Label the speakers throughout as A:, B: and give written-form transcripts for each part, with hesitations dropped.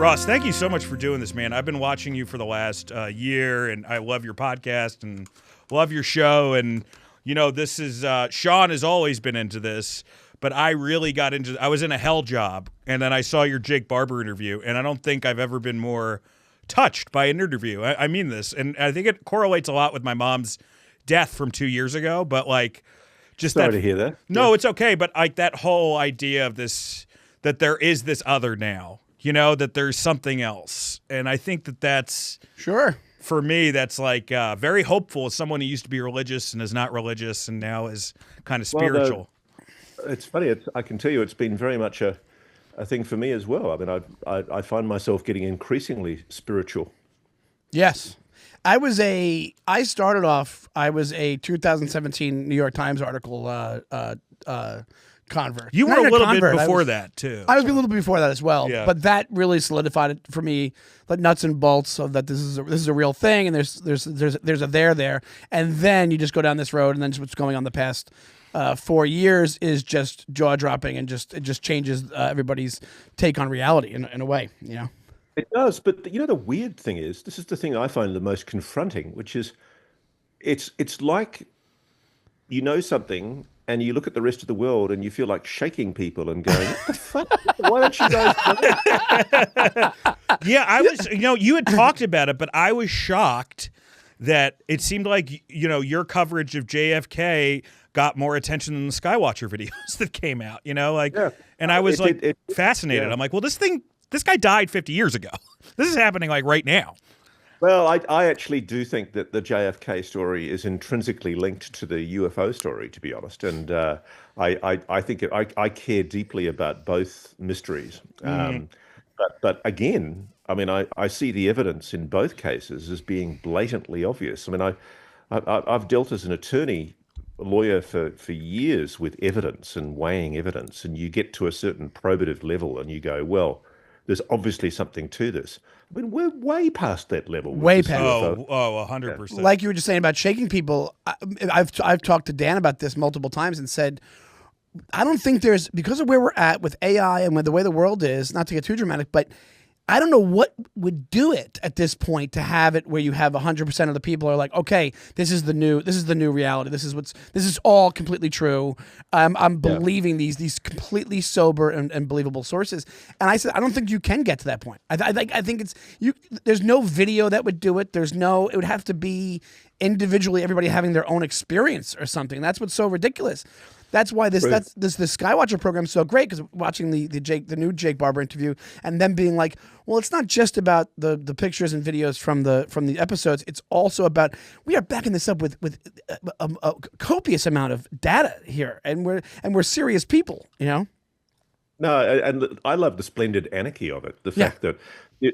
A: Ross, thank you so much for doing this, man. I've been watching you for the last year, and I love your podcast and love your show. And, you know, this is Sean has always been into this, but I really got into I was in a hell job, and then I saw your Jake Barber interview, and I don't think I've ever been more touched by an interview. I mean this, and I think it correlates a lot with my mom's death from 2 years ago, but like just
B: Sorry to hear that.
A: No,
B: yeah.
A: It's okay, but like that whole idea of this, that there is this other now, you know, that there's something else. And I think that that's
C: sure.
A: For me, that's like very hopeful as someone who used to be religious and is not religious and now is kind of spiritual.
B: Well, it's funny. I can tell you it's been very much a thing for me as well. I mean, I find myself getting increasingly spiritual.
C: Yes. I was a 2017 New York Times article convert.
A: You were a little bit before that, too.
C: I was a little bit before that as well.
A: Yeah.
C: But that really solidified it for me, the nuts and bolts, so that this is a real thing, and there's a there. And then you just go down this road, and then what's going on the past 4 years is just jaw-dropping, and it just changes everybody's take on reality in a way, you know?
B: It does, but you know the weird thing is, this is the thing I find the most confronting, which is, it's like you know something and you look at the rest of the world and you feel like shaking people and going, "What the fuck? Why don't you guys?"
A: Yeah, I was. You know, you had talked about it, but I was shocked that it seemed like, you know, your coverage of JFK got more attention than the Skywatcher videos that came out. You know, like, yeah. And I was fascinated. Yeah. I'm like, well, this guy died 50 years ago. This is happening like right now.
B: Well, I actually do think that the JFK story is intrinsically linked to the UFO story, to be honest. And I think I care deeply about both mysteries. But again, I mean, I see the evidence in both cases as being blatantly obvious. I mean, I've dealt as an attorney, a lawyer for years with evidence and weighing evidence, and you get to a certain probative level and you go, well, there's obviously something to this. I mean, we're way past that level.
C: Way past.
A: 100%.
C: Like you were just saying about shaking people, I've talked to Dan about this multiple times and said, I don't think there's, because of where we're at with AI and with the way the world is, not to get too dramatic, but I don't know what would do it at this point to have it where you have 100% of the people are like, okay, this is the new reality. This is all completely true. I'm believing these completely sober and believable sources. And I said, I don't think you can get to that point. I think there's no video that would do it. It would have to be individually everybody having their own experience or something. That's what's so ridiculous. That's why this Skywatcher program is so great, because watching the new Jake Barber interview and them being like, well, it's not just about the pictures and videos from the episodes. It's also about, we are backing this up with a copious amount of data here, and we're serious people, you know.
B: No, and I love the splendid anarchy of it. The fact that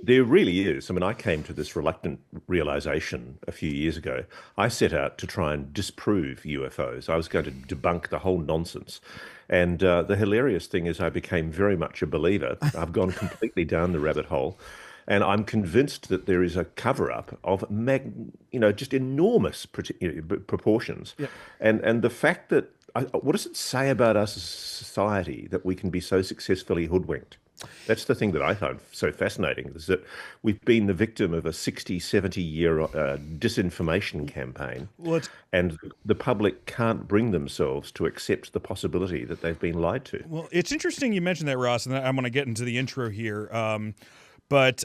B: there really is. I mean, I came to this reluctant realization a few years ago. I set out to try and disprove UFOs. I was going to debunk the whole nonsense. And the hilarious thing is I became very much a believer. I've gone completely down the rabbit hole. And I'm convinced that there is a cover-up of just enormous proportions. Yeah. And the fact that, what does it say about us as a society that we can be so successfully hoodwinked? That's the thing that I find so fascinating, is that we've been the victim of a 60, 70-year disinformation campaign, and the public can't bring themselves to accept the possibility that they've been lied to.
A: Well, it's interesting you mentioned that, Ross, and I'm going to get into the intro here. But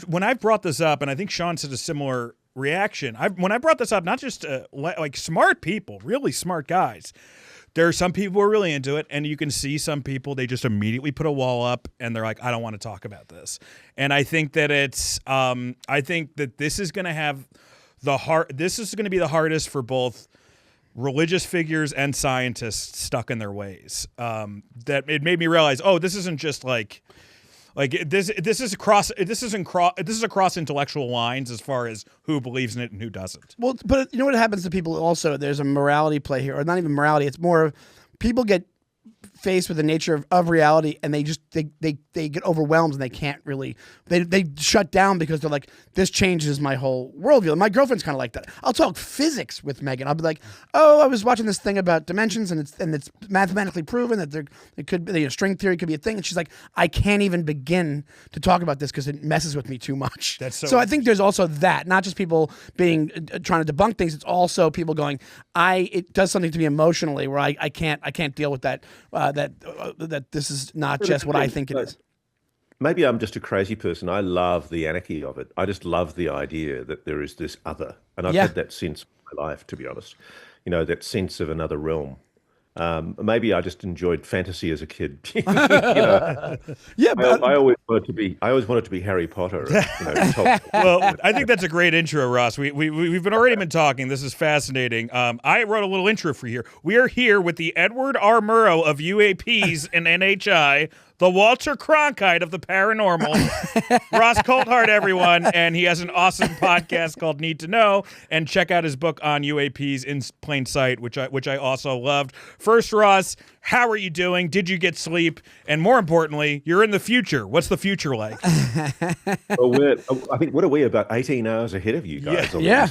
A: when I've brought this up, and I think Sean said a similar reaction, when I brought this up, not just like smart people, really smart guys, there are some people who are really into it, and you can see some people, they just immediately put a wall up, and they're like, I don't want to talk about this. And I think that I think that this is going to have this is going to be the hardest for both religious figures and scientists stuck in their ways. That it made me realize, this isn't just like this is across intellectual lines as far as who believes in it and who doesn't.
C: Well, but you know what happens to people also? There's a morality play here, or not even morality. It's more people get faced with the nature of reality, and they get overwhelmed and they can't really they shut down because they're like, this changes my whole worldview. And my girlfriend's kind of like that. I'll talk physics with Megan. I'll be like, oh, I was watching this thing about dimensions, and it's mathematically proven that it could be, string theory could be a thing, and she's like, I can't even begin to talk about this because it messes with me too much. So I think there's also that, not just people being trying to debunk things. It's also people going, it does something to me emotionally where I can't deal with that. That this is not just what I think it is.
B: Maybe I'm just a crazy person. I love the anarchy of it. I just love the idea that there is this other, and I've had that sense of my life, to be honest. That sense of another realm. Maybe I just enjoyed fantasy as a kid. But I always wanted to be Harry Potter.
A: Well, I think that's a great intro, Ross. We've already been talking. This is fascinating. I wrote a little intro for here. We are here with the Edward R. Murrow of UAPs and NHI, the Walter Cronkite of the paranormal, Ross Coulthart, everyone, and he has an awesome podcast called Need to Know. And check out his book on UAPs in plain sight, which I also loved. First, Ross, how are you doing? Did you get sleep? And more importantly, you're in the future. What's the future like?
B: Well, I think, what are we, about 18 hours ahead of you guys?
C: Yeah.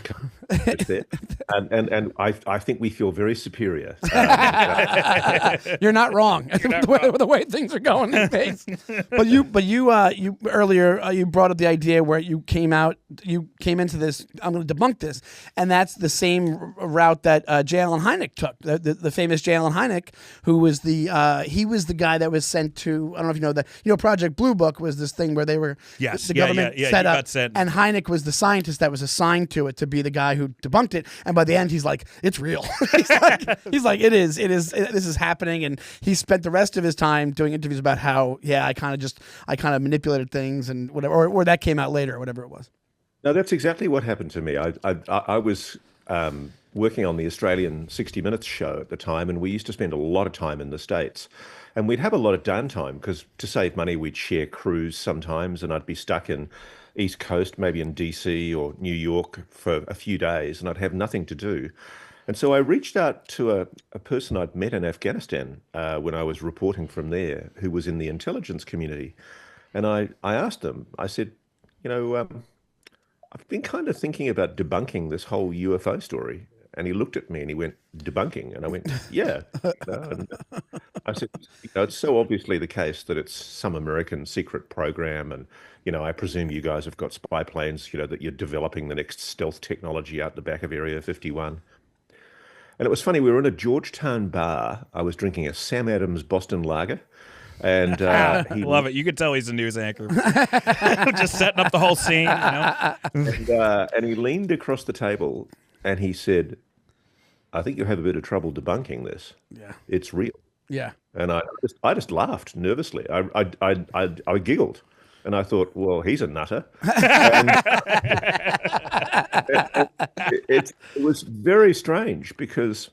B: And I think we feel very superior.
C: You're not wrong. The way things are going these days. But you earlier you brought up the idea where you came into this. I'm going to debunk this, and that's the same route that J. Allen Hynek took. The famous J. Allen Hynek, who was the guy that was sent to, I don't know if you know that, Project Blue Book was this thing where they were the government set up, and Hynek was the scientist that was assigned to it to be the guy who debunked it. And by the end, he's like, it's real. he's like, it is. This is happening. And he spent the rest of his time doing interviews about how, I kind of manipulated things and whatever, or that came out later, or whatever it was.
B: No, that's exactly what happened to me. I was working on the Australian 60 Minutes show at the time, and we used to spend a lot of time in the States. And we'd have a lot of downtime because to save money, we'd share crews sometimes, and I'd be stuck in East Coast, maybe in DC or New York for a few days, and I'd have nothing to do. And so I reached out to a person I'd met in Afghanistan when I was reporting from there, who was in the intelligence community. And I asked him, I said, I've been kind of thinking about debunking this whole UFO story. And he looked at me and he went, debunking? And I went, yeah. And I said, it's so obviously the case that it's some American secret program. And, I presume you guys have got spy planes, that you're developing the next stealth technology out the back of Area 51. And it was funny, we were in a Georgetown bar. I was drinking a Sam Adams Boston Lager. And
A: love it. You could tell he's a news anchor. Just setting up the whole scene.
B: And he leaned across the table and he said, I think you have a bit of trouble debunking this. Yeah. It's real.
C: Yeah.
B: And I just laughed nervously. I giggled. And I thought, well, he's a nutter. It was very strange because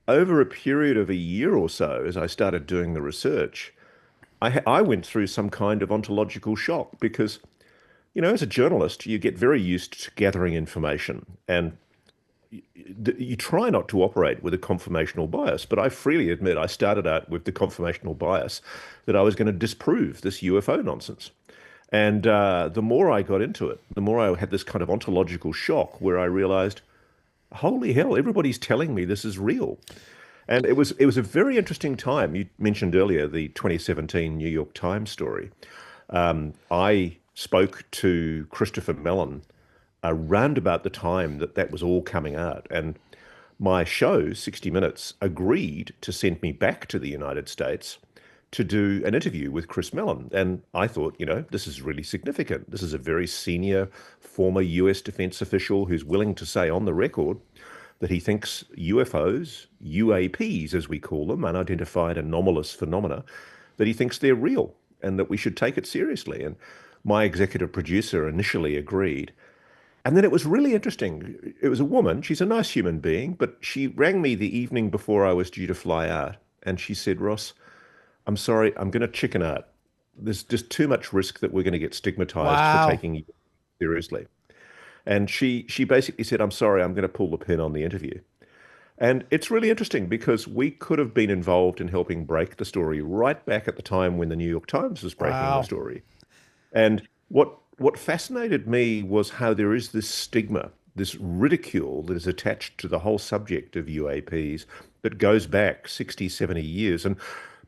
B: over a period of a year or so, as I started doing the research, I went through some kind of ontological shock because, as a journalist, you get very used to gathering information and you try not to operate with a confirmational bias. But I freely admit I started out with the confirmational bias that I was going to disprove this UFO nonsense. And the more I got into it, the more I had this kind of ontological shock where I realized, holy hell, everybody's telling me this is real. And it was a very interesting time. You mentioned earlier the 2017 New York Times story. I spoke to Christopher Mellon around about the time that was all coming out. And my show, 60 Minutes, agreed to send me back to the United States to do an interview with Chris Mellon. And I thought, this is really significant. This is a very senior former US defense official who's willing to say on the record that he thinks UFOs, UAPs as we call them, unidentified anomalous phenomena, that he thinks they're real and that we should take it seriously. And my executive producer initially agreed. And then it was really interesting. It was a woman. She's a nice human being, but she rang me the evening before I was due to fly out. And she said, Ross, I'm sorry, I'm going to chicken out. There's just too much risk that we're going to get stigmatized for taking you seriously. And she basically said, I'm sorry, I'm going to pull the pin on the interview. And it's really interesting because we could have been involved in helping break the story right back at the time when the New York Times was breaking the
C: Wow.
B: story. And what fascinated me was how there is this stigma, this ridicule that is attached to the whole subject of UAPs that goes back 60, 70 years. And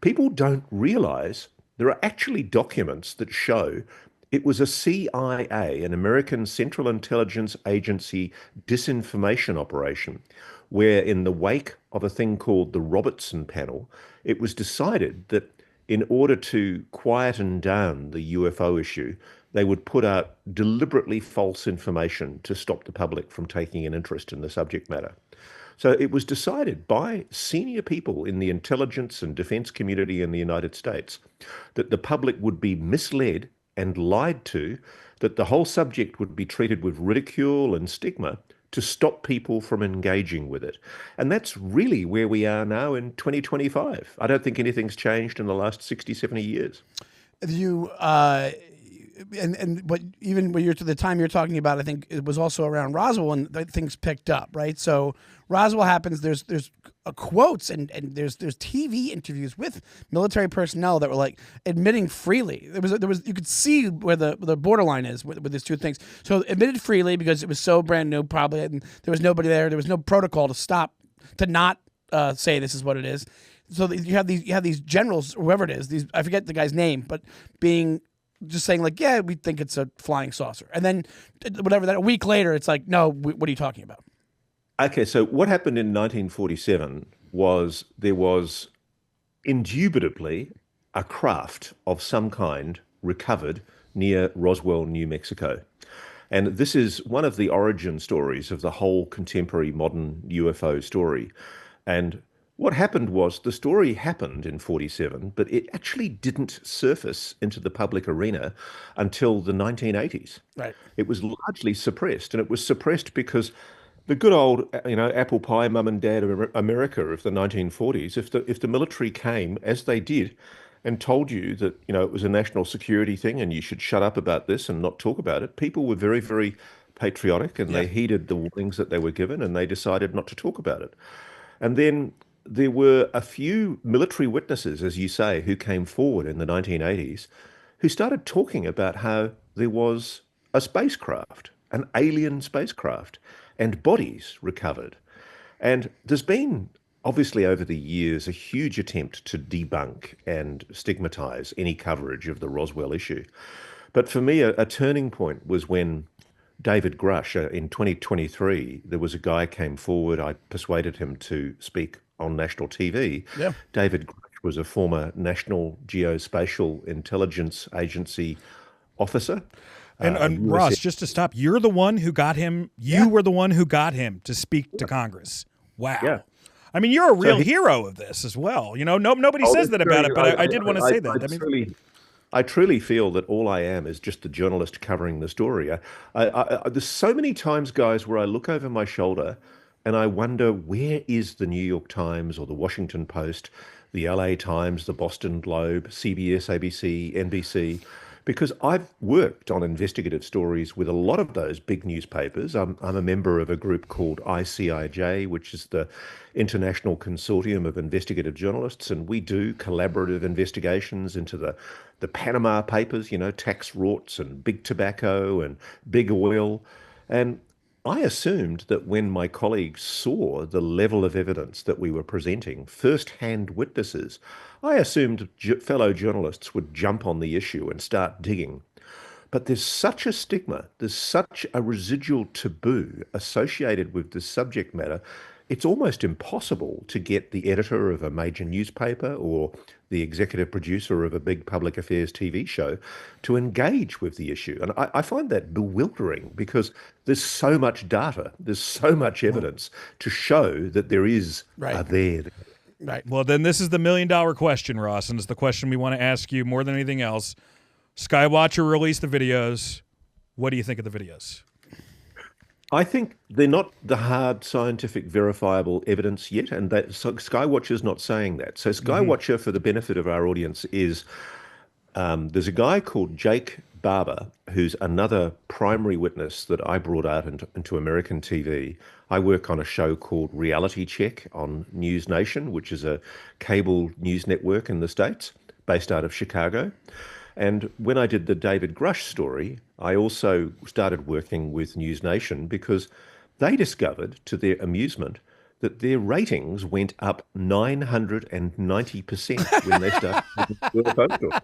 B: people don't realize there are actually documents that show it was a CIA, an American Central Intelligence Agency disinformation operation, where in the wake of a thing called the Robertson Panel, it was decided that in order to quieten down the UFO issue, they would put out deliberately false information to stop the public from taking an interest in the subject matter. So it was decided by senior people in the intelligence and defense community in the United States that the public would be misled and lied to, that the whole subject would be treated with ridicule and stigma to stop people from engaging with it. And that's really where we are now in 2025. I don't think anything's changed in the last 60, 70 years.
C: You but even when you're to the time you're talking about, I think it was also around Roswell when things picked up, right? So Roswell happens. There's quotes and there's TV interviews with military personnel that were like admitting freely. There was you could see where the borderline is with these two things. So admitted freely because it was so brand new, probably, and there was nobody there. There was no protocol to not say this is what it is. So you have these generals, whoever it is. I forget the guy's name, but being just saying like, yeah, we think it's a flying saucer, and then whatever that a week later, it's like, no, what are you talking about?
B: Okay, so what happened in 1947 was there was indubitably a craft of some kind recovered near Roswell, New Mexico. And this is one of the origin stories of the whole contemporary modern UFO story. And what happened was the story happened in 47, but it actually didn't surface into the public arena until the 1980s.
C: Right.
B: It was largely suppressed, and it was suppressed because the good old, apple pie mum and dad America of the 1940s, if the military came, as they did, and told you that, it was a national security thing and you should shut up about this and not talk about it, people were very, very patriotic, and they heeded the warnings that they were given, and they decided not to talk about it. And then there were a few military witnesses, as you say, who came forward in the 1980s, who started talking about how there was a spacecraft, an alien spacecraft, and bodies recovered. And there's been, obviously, over the years, a huge attempt to debunk and stigmatize any coverage of the Roswell issue. But for me, a turning point was when David Grusch, in 2023, there was a guy came forward. I persuaded him to speak on national TV.
C: Yeah.
B: David Grusch was a former National Geospatial Intelligence Agency officer.
A: And Ross, just to stop, you're the one who got him. You were the one who got him to speak to Congress. Wow.
B: Yeah.
A: I mean, you're a real hero of this as well. Nobody says that about it, but I did want to say that.
B: I truly feel that all I am is just a journalist covering the story. There's so many times, guys, where I look over my shoulder and I wonder, where is the New York Times or the Washington Post, the LA Times, the Boston Globe, CBS, ABC, NBC? Because I've worked on investigative stories with a lot of those big newspapers. I'm a member of a group called ICIJ, which is the International Consortium of Investigative Journalists, and we do collaborative investigations into the Panama Papers, tax rorts and big tobacco and big oil. And I assumed that when my colleagues saw the level of evidence that we were presenting, first-hand witnesses, I assumed fellow journalists would jump on the issue and start digging. But there's such a stigma, there's such a residual taboo associated with this subject matter, it's almost impossible to get the editor of a major newspaper or the executive producer of a big public affairs TV show to engage with the issue. And I find that bewildering because there's so much data, there's so much evidence to show that there is a there.
C: Right.
A: Well, then this is the $1 million question, Ross, and it's the question we want to ask you more than anything else. Skywatcher released the videos. What do you think of the videos?
B: I think they're not the hard scientific verifiable evidence yet, and that Skywatcher's not saying that. So Skywatcher, for the benefit of our audience, is there's a guy called Jake Barber, who's another primary witness that I brought out into American TV. I work on a show called Reality Check on News Nation, which is a cable news network in the States based out of Chicago. And when I did the David Grusch story, I also started working with News Nation because they discovered, to their amusement, that their ratings went up 990% when they started UFO stories.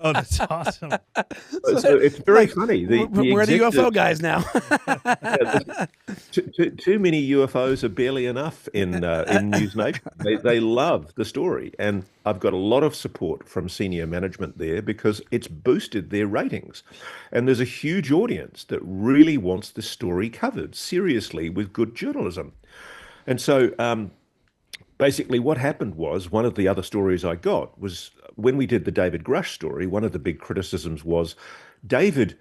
A: Oh, that's awesome.
B: So it's very funny.
C: We're the UFO guys now.
B: Too many UFOs are barely enough in News Nation. They love the story, and I've got a lot of support from senior management there because it's boosted their ratings. And there's a huge audience that really wants this story covered seriously with good journalism. And so basically what happened was, one of the other stories I got was when we did the David Grusch story, one of the big criticisms was David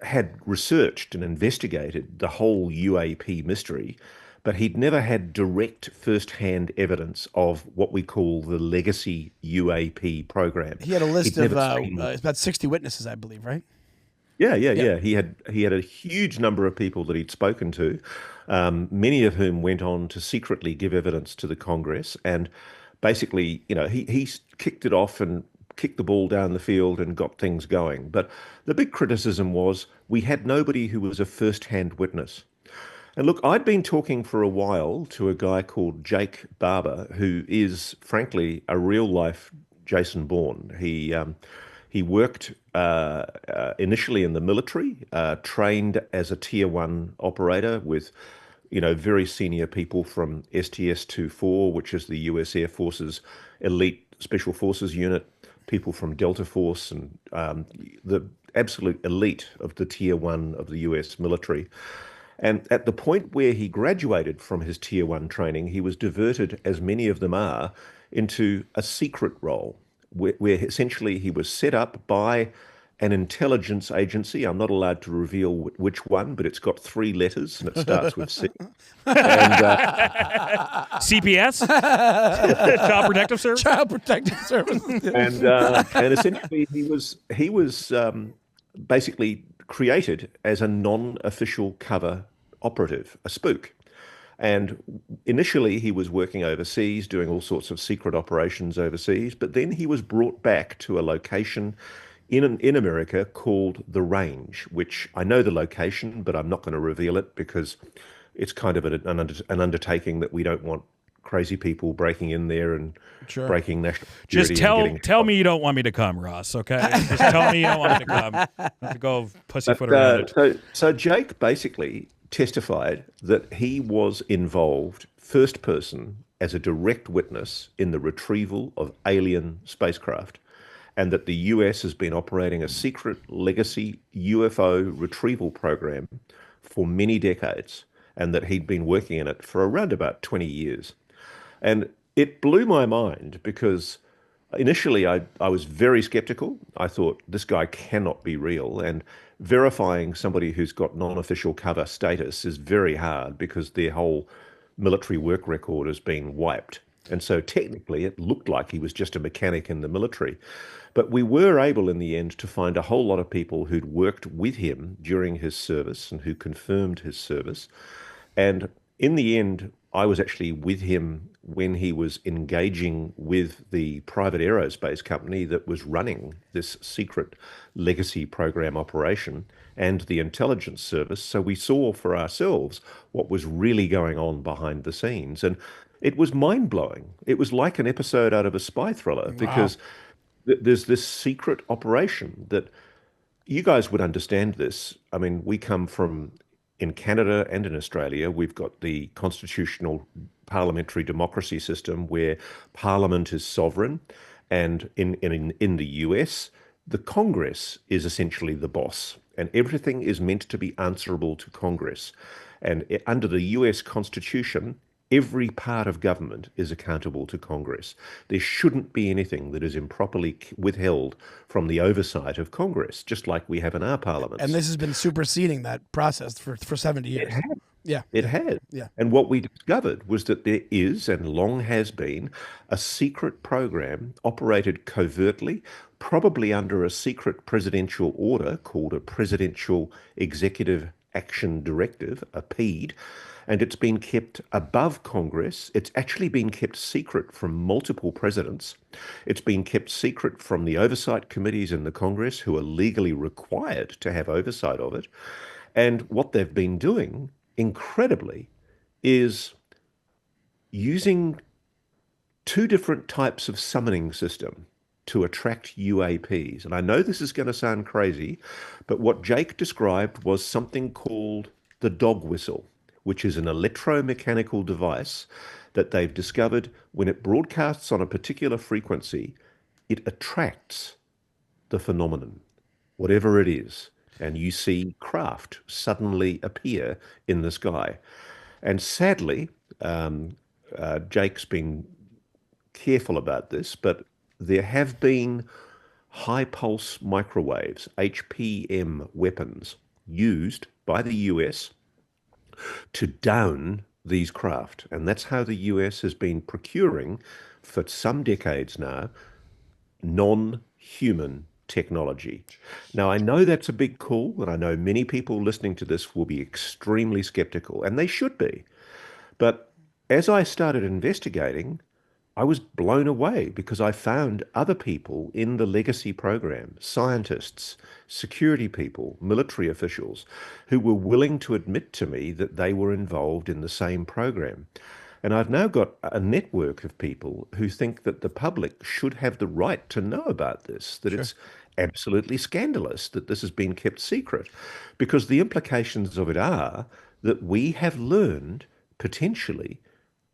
B: had researched and investigated the whole UAP mystery, but he'd never had direct first-hand evidence of what we call the legacy UAP program.
C: He had a list of about 60 witnesses, I believe, right?
B: Yeah. He had a huge number of people that he'd spoken to, many of whom went on to secretly give evidence to the Congress. And basically, he kicked it off and kicked the ball down the field and got things going. But the big criticism was we had nobody who was a first-hand witness. And look, I'd been talking for a while to a guy called Jake Barber, who is, frankly, a real-life Jason Bourne. He worked initially in the military, trained as a Tier 1 operator with, very senior people from STS-24, which is the US Air Force's elite special forces unit, people from Delta Force, and the absolute elite of the Tier 1 of the US military. And at the point where he graduated from his Tier 1 training, he was diverted, as many of them are, into a secret role, where essentially he was set up by an intelligence agency. I'm not allowed to reveal which one, but it's got 3 letters and it starts with C. And,
A: CPS? Child Protective Service?
C: Child Protective Service.
B: and essentially he was basically created as a non-official cover operative, a spook. And initially he was working overseas, doing all sorts of secret operations overseas, but then he was brought back to a location in America called The Range, which I know the location, but I'm not going to reveal it because it's kind of an undertaking that we don't want crazy people breaking in there and breaking national security.
A: Just tell me you don't want me to come, Ross, okay? Just tell me you don't want me to come. I have to go pussyfoot around it.
B: So Jake basically testified that he was involved, first person, as a direct witness in the retrieval of alien spacecraft, and that the US has been operating a secret legacy UFO retrieval program for many decades, and that he'd been working in it for around about 20 years. And it blew my mind because initially I was very skeptical. I thought this guy cannot be real, and verifying somebody who's got non-official cover status is very hard because their whole military work record has been wiped. And so technically it looked like he was just a mechanic in the military. But we were able in the end to find a whole lot of people who'd worked with him during his service and who confirmed his service. And in the end, I was actually with him when he was engaging with the private aerospace company that was running this secret legacy program operation and the intelligence service. So we saw for ourselves what was really going on behind the scenes. And it was mind-blowing. It was like an episode out of a spy thriller because there's this secret operation that you guys would understand this. I mean, we come from, in Canada and in Australia, we've got the constitutional parliamentary democracy system where Parliament is sovereign, and in the US, the Congress is essentially the boss, and everything is meant to be answerable to Congress. And under the US Constitution, every part of government is accountable to Congress. There shouldn't be anything that is improperly withheld from the oversight of Congress, just like we have in our parliaments.
C: And this has been superseding that process for 70 years. Yeah.
B: It has.
C: Yeah.
B: And what we discovered was that there is and long has been a secret program operated covertly, probably under a secret presidential order called a Presidential Executive Action Directive, a PED, and it's been kept above Congress. It's actually been kept secret from multiple presidents. It's been kept secret from the oversight committees in the Congress who are legally required to have oversight of it. And what they've been doing, incredibly, is using two different types of summoning system to attract UAPs. And I know this is going to sound crazy, but what Jake described was something called the dog whistle, which is an electromechanical device that they've discovered when it broadcasts on a particular frequency, it attracts the phenomenon, whatever it is. And you see craft suddenly appear in the sky. And sadly, Jake's been careful about this, but there have been high pulse microwaves, HPM weapons, used by the US to down these craft. And that's how the US has been procuring for some decades now non-human technology. Now, I know that's a big call, and I know many people listening to this will be extremely skeptical, and they should be. But as I started investigating, I was blown away because I found other people in the legacy program, scientists, security people, military officials, who were willing to admit to me that they were involved in the same program. And I've now got a network of people who think that the public should have the right to know about this, that it's absolutely scandalous that this has been kept secret, because the implications of it are that we have learned potentially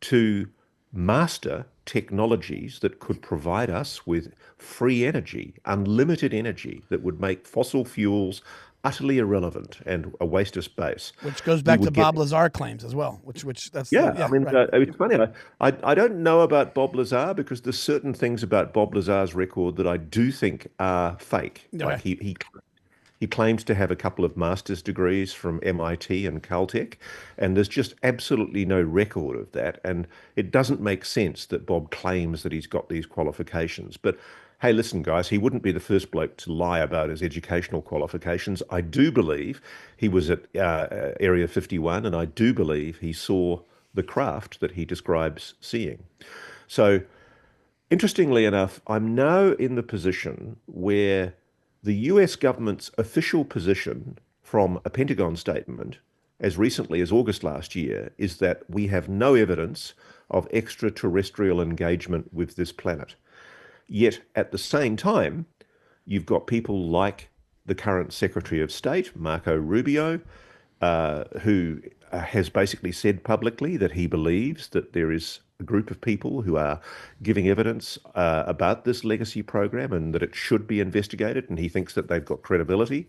B: to master technologies that could provide us with free energy, unlimited energy that would make fossil fuels utterly irrelevant and a waste of space.
C: Which goes back to Bob Lazar claims as well. Which that's
B: I mean,
C: right.
B: it's funny. I don't know about Bob Lazar because there's certain things about Bob Lazar's record that I do think are fake.
C: Okay.
B: Like he claims to have a couple of master's degrees from MIT and Caltech, and there's just absolutely no record of that. And it doesn't make sense that Bob claims that he's got these qualifications. But hey, listen, guys, he wouldn't be the first bloke to lie about his educational qualifications. I do believe he was at Area 51, and I do believe he saw the craft that he describes seeing. So, interestingly enough, I'm now in the position where the US government's official position from a Pentagon statement as recently as August last year is that we have no evidence of extraterrestrial engagement with this planet. Yet at the same time, you've got people like the current Secretary of State, Marco Rubio, who has basically said publicly that he believes that there is a group of people who are giving evidence about this legacy program and that it should be investigated, and he thinks that they've got credibility.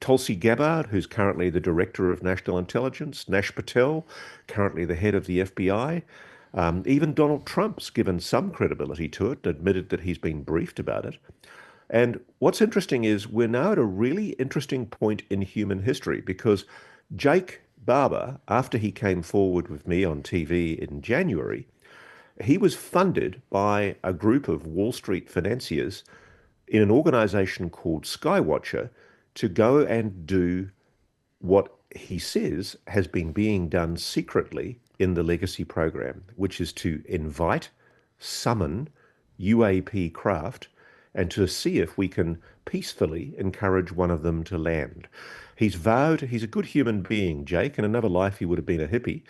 B: Tulsi Gabbard, who's currently the Director of National Intelligence, Nash Patel, currently the head of the FBI. Even Donald Trump's given some credibility to it, admitted that he's been briefed about it. And what's interesting is we're now at a really interesting point in human history because Jake Barber, after he came forward with me on TV in January, he was funded by a group of Wall Street financiers in an organization called Skywatcher to go and do what he says has been being done secretly in the legacy program, which is to invite, summon UAP craft and to see if we can peacefully encourage one of them to land. He's vowed, he's a good human being, Jake. In another life, he would have been a hippie.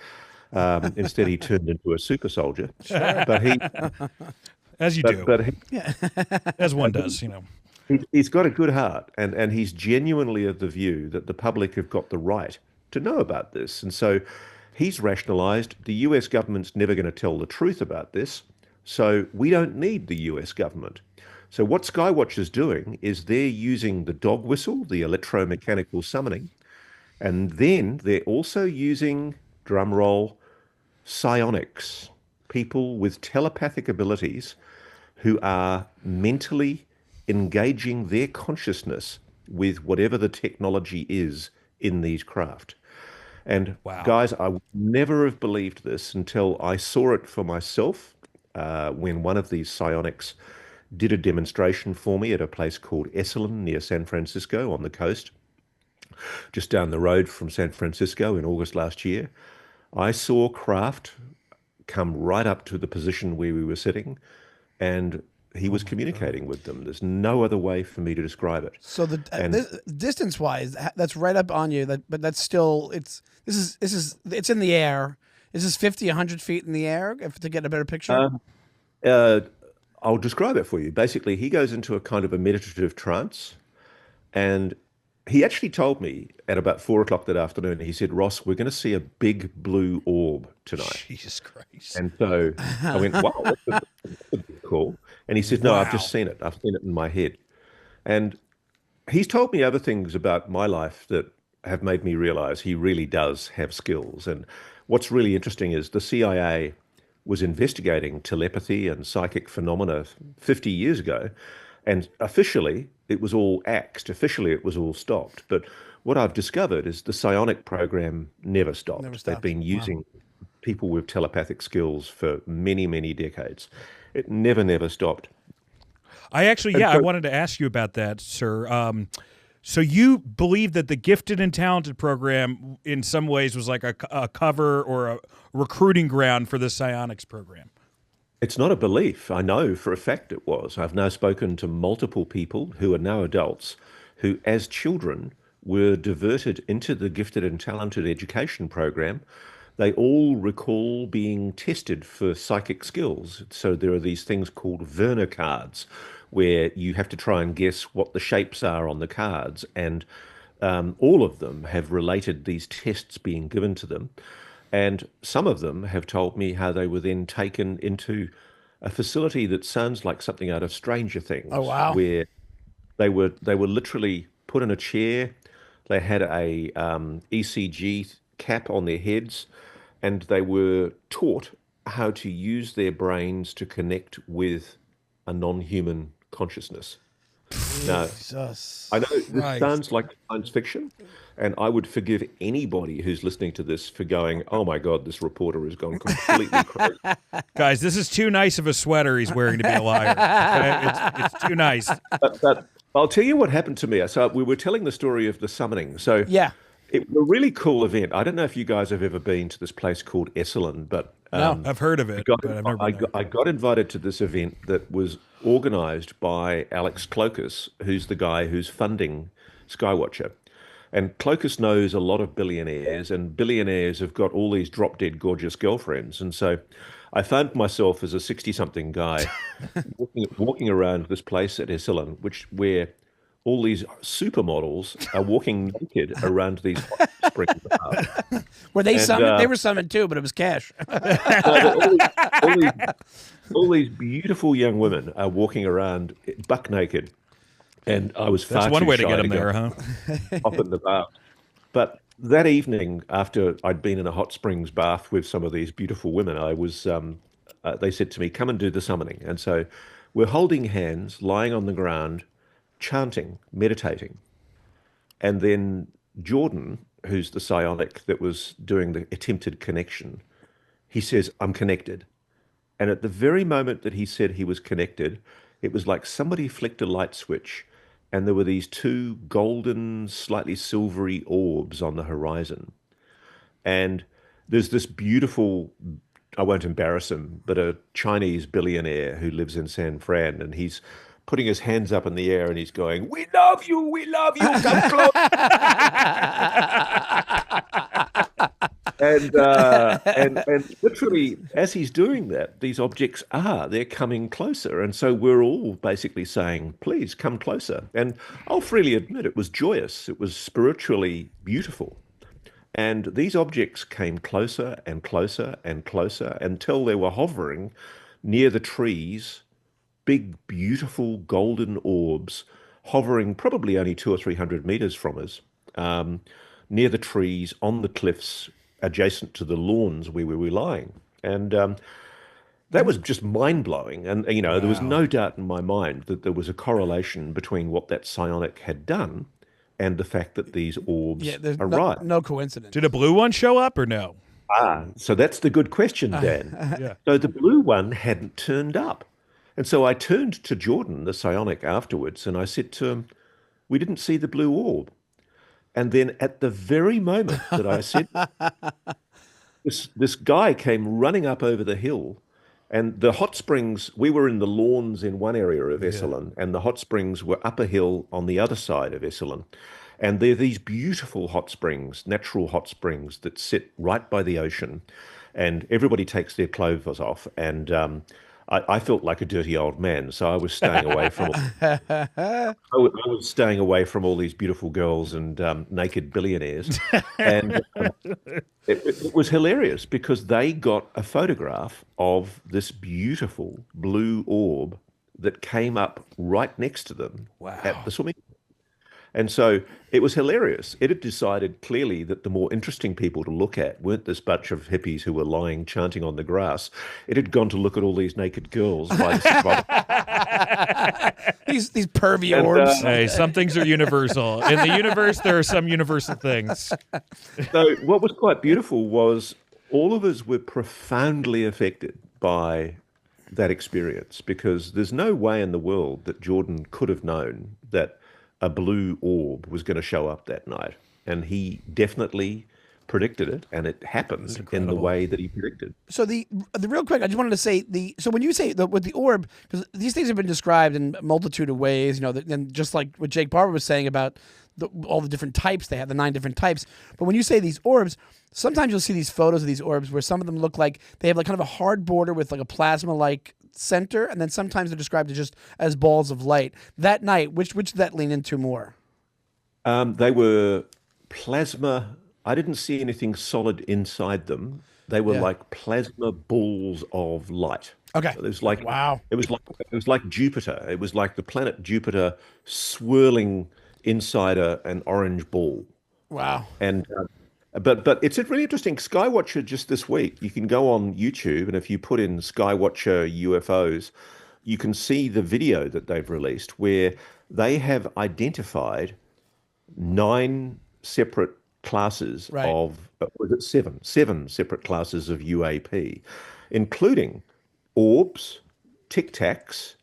B: Instead, he turned into a super soldier.
C: Sure.
B: But he,
A: As you do.
B: but
A: As one does, you know.
B: he's got a good heart, and he's genuinely of the view that the public have got the right to know about this. And so he's rationalized the US government's never going to tell the truth about this, so we don't need the US government. So what Skywatcher's doing is they're using the dog whistle, the electromechanical summoning, and then they're also using, drum roll, psionics, people with telepathic abilities who are mentally engaging their consciousness with whatever the technology is in these craft. And
A: Wow.
B: guys, I would never have believed this until I saw it for myself when one of these psionics did a demonstration for me at a place called Esalen near San Francisco on the coast, just down the road from San Francisco in August last year. I saw craft come right up to the position where we were sitting, and he
A: Oh
B: was
A: my God.
B: communicating with them. There's no other way for me to describe it.
C: So
B: And
C: distance wise, that's right up on you. But that's still it's in the air. Is this 50, 100 feet in the air to get a better picture?
B: um, uh, I'll describe it for you. Basically, he goes into a kind of a meditative trance, and he actually told me at about 4 o'clock that afternoon, he said, Ross, we're going to see a big blue orb tonight.
A: Jesus Christ.
B: And so I went, wow, that's cool. And he said, no, I've just
A: Wow.
B: seen it. I've seen it in my head. And he's told me other things about my life that have made me realize he really does have skills. And what's really interesting is the CIA was investigating telepathy and psychic phenomena 50 years ago. And officially, it was all axed. Officially, it was all stopped. But what I've discovered is the psionic program never
C: Never
B: stopped. They've
C: stops.
B: been
C: Wow.
B: using people with telepathic skills for many, many decades. It never stopped.
A: I actually,
B: And
A: yeah, I
B: so
A: wanted to ask you about that, sir. So you believe that the Gifted and Talented program, in some ways, was like a cover or a recruiting ground for the psionics program?
B: it's not a belief. I know for a fact it was. I've now spoken to multiple people who are now adults who, as children, were diverted into the Gifted and Talented education program. They all recall being tested for psychic skills. So there are these things called Werner cards, where you have to try and guess what the shapes are on the cards. And all of them have related these tests being given to them. And some of them have told me how they were then taken into a facility that sounds like something out of Stranger
C: Oh
B: Things,
C: wow.
B: where they were literally put in a chair. They had a ECG cap on their heads, and they were taught how to use their brains to connect with a non-human consciousness. Now, I know
C: Jesus
B: this
C: Christ.
B: sounds like science fiction, and I would forgive anybody who's listening to this for going, "Oh my God, this reporter has gone completely crazy."
A: Guys, this is too nice of a sweater he's wearing to be a liar. Okay? It's too nice.
B: But I'll tell you what happened to me. So we were telling the story of the summoning. So
C: Yeah.
B: it was a really cool event. I don't know if you guys have ever been to this place called Esalen, but
C: No.
A: I've heard of
B: I
A: it,
B: got
A: but I've never been there.
B: I got invited to this event that was organized by Alex Clokus, who's the guy who's funding Skywatcher. And Clokus knows a lot of billionaires, and billionaires have got all these drop dead gorgeous girlfriends. And so I found myself as a 60-something guy walking around this place at Esalen, where all these supermodels are walking naked around these hot springs baths.
C: Were they
B: And
C: summoned? They were summoned too, but it was cash.
B: all these, all these beautiful young women are walking around buck naked, and I was
A: That's
B: far
A: one
B: too
A: way to
B: shy
A: get
B: to
A: him
B: go
A: there, huh?
B: up in the bath. But that evening, after I'd been in a hot springs bath with some of these beautiful women, I was. They said to me, "Come and do the summoning." And so, we're holding hands, lying on the ground, chanting, meditating, and then Jordan, who's the psionic that was doing the attempted connection, he says, "I'm connected." And at the very moment that he said he was connected, it was like somebody flicked a light switch, and there were these two golden, slightly silvery orbs on the horizon. And there's this beautiful, I won't embarrass him, but a Chinese billionaire who lives in San Fran, and he's putting his hands up in the air and he's going, we love you, come close." And literally, as he's doing that, these objects they're coming closer. And so we're all basically saying, please come closer. And I'll freely admit it was joyous. It was spiritually beautiful. And these objects came closer and closer and closer until they were hovering near the trees, big, beautiful golden orbs, hovering probably only 200 or 300 meters from us, near the trees, on the cliffs, adjacent to the lawns where we were lying. And that was just mind blowing. And, there was
A: Wow.
B: no doubt in my mind that there was a correlation between what that psionic had done and the fact that these orbs
C: Yeah, there's
B: are right.
C: no coincidence.
A: Did a blue one show up or no?
B: So that's the good question, Dan.
A: Yeah.
B: So the blue one hadn't turned up. And so I turned to Jordan, the psionic, afterwards, and I said to him, we didn't see the blue orb. And then at the very moment that I said, this guy came running up over the hill, and the hot springs, we were in the lawns in one area of Esalen, and the hot springs were up a hill on the other side of Esalen. And they're these beautiful hot springs, natural hot springs that sit right by the ocean, and everybody takes their clothes off. And I felt like a dirty old man, so I was staying away from. I was staying away from all these beautiful girls and naked billionaires, and it was hilarious because they got a photograph of this beautiful blue orb that came up right next to them at the swimming pool. And so it was hilarious. It had decided clearly that the more interesting people to look at weren't this bunch of hippies who were lying chanting on the grass. It had gone to look at all these naked girls by
C: these pervy orbs.
A: Hey, some things are universal. In the universe, there are some universal things.
B: So what was quite beautiful was all of us were profoundly affected by that experience, because there's no way in the world that Jordan could have known that a blue orb was going to show up that night. And he definitely predicted it, and it happened in the way that he predicted.
C: So the real quick, I just wanted to say so when you say with the orb, because these things have been described in a multitude of ways, and just like what Jake Barber was saying about all the different types they have, the 9 different types. But when you say these orbs, sometimes you'll see these photos of these orbs where some of them look like they have like kind of a hard border with like a plasma-like center, and then sometimes they're described just as balls of light. That night, which did that lean into more?
B: They were plasma. I didn't see anything solid inside them. They were like plasma balls of light.
C: Okay.
B: It was like
C: wow.
B: It was like Jupiter. It was like the planet Jupiter swirling inside an orange ball.
C: Wow.
B: And but it's really interesting. Skywatcher just this week, you can go on YouTube, and if you put in Skywatcher UFOs, you can see the video that they've released where they have identified 9 separate classes of, was it 7? 7 separate classes of UAP, including orbs, tic tacs,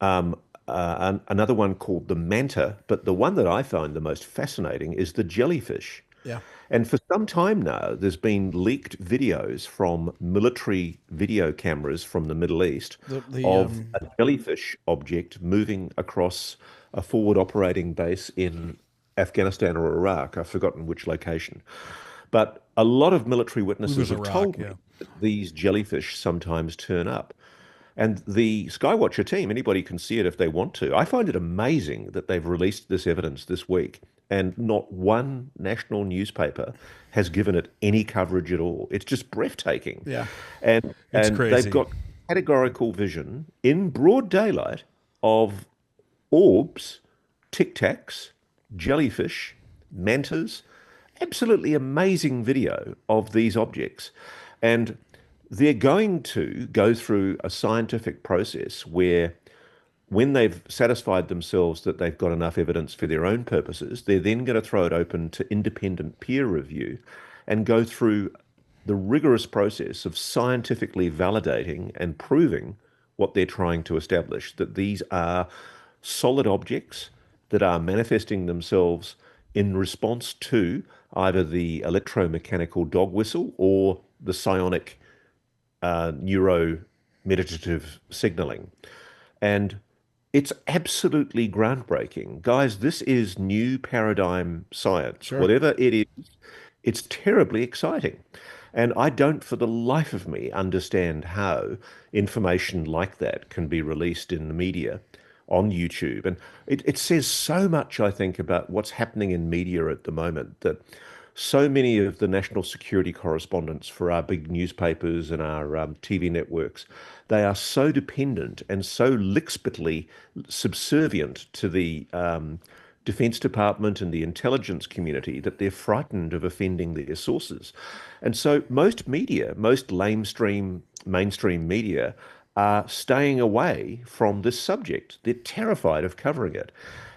B: another one called the manta, but the one that I find the most fascinating is the jellyfish.
C: Yeah.
B: And for some time now, there's been leaked videos from military video cameras from the Middle East of a jellyfish object moving across a forward operating base in Afghanistan or Iraq. I've forgotten which location. But a lot of military witnesses have told me that these jellyfish sometimes turn up. And the Skywatcher team, anybody can see it if they want to. I find it amazing that they've released this evidence this week, and not one national newspaper has given it any coverage at all. It's just breathtaking.
C: Yeah.
B: And
A: crazy.
B: They've got categorical vision in broad daylight of orbs, tic tacs, jellyfish, mantas. Absolutely amazing video of these objects. And they're going to go through a scientific process where, when they've satisfied themselves that they've got enough evidence for their own purposes, they're then going to throw it open to independent peer review and go through the rigorous process of scientifically validating and proving what they're trying to establish, that these are solid objects that are manifesting themselves in response to either the electromechanical dog whistle or the psionic neuromeditative signaling. And it's absolutely groundbreaking. Guys, this is new paradigm science.
C: Sure.
B: Whatever it is, it's terribly exciting. And I don't, for the life of me, understand how information like that can be released in the media on YouTube. And it says so much, I think, about what's happening in media at the moment, that so many of the national security correspondents for our big newspapers and our TV networks, they are so dependent and so lickspitly subservient to the Defense Department and the intelligence community that they're frightened of offending their sources. And so most media, most mainstream media, are staying away from this subject. They're terrified of covering it.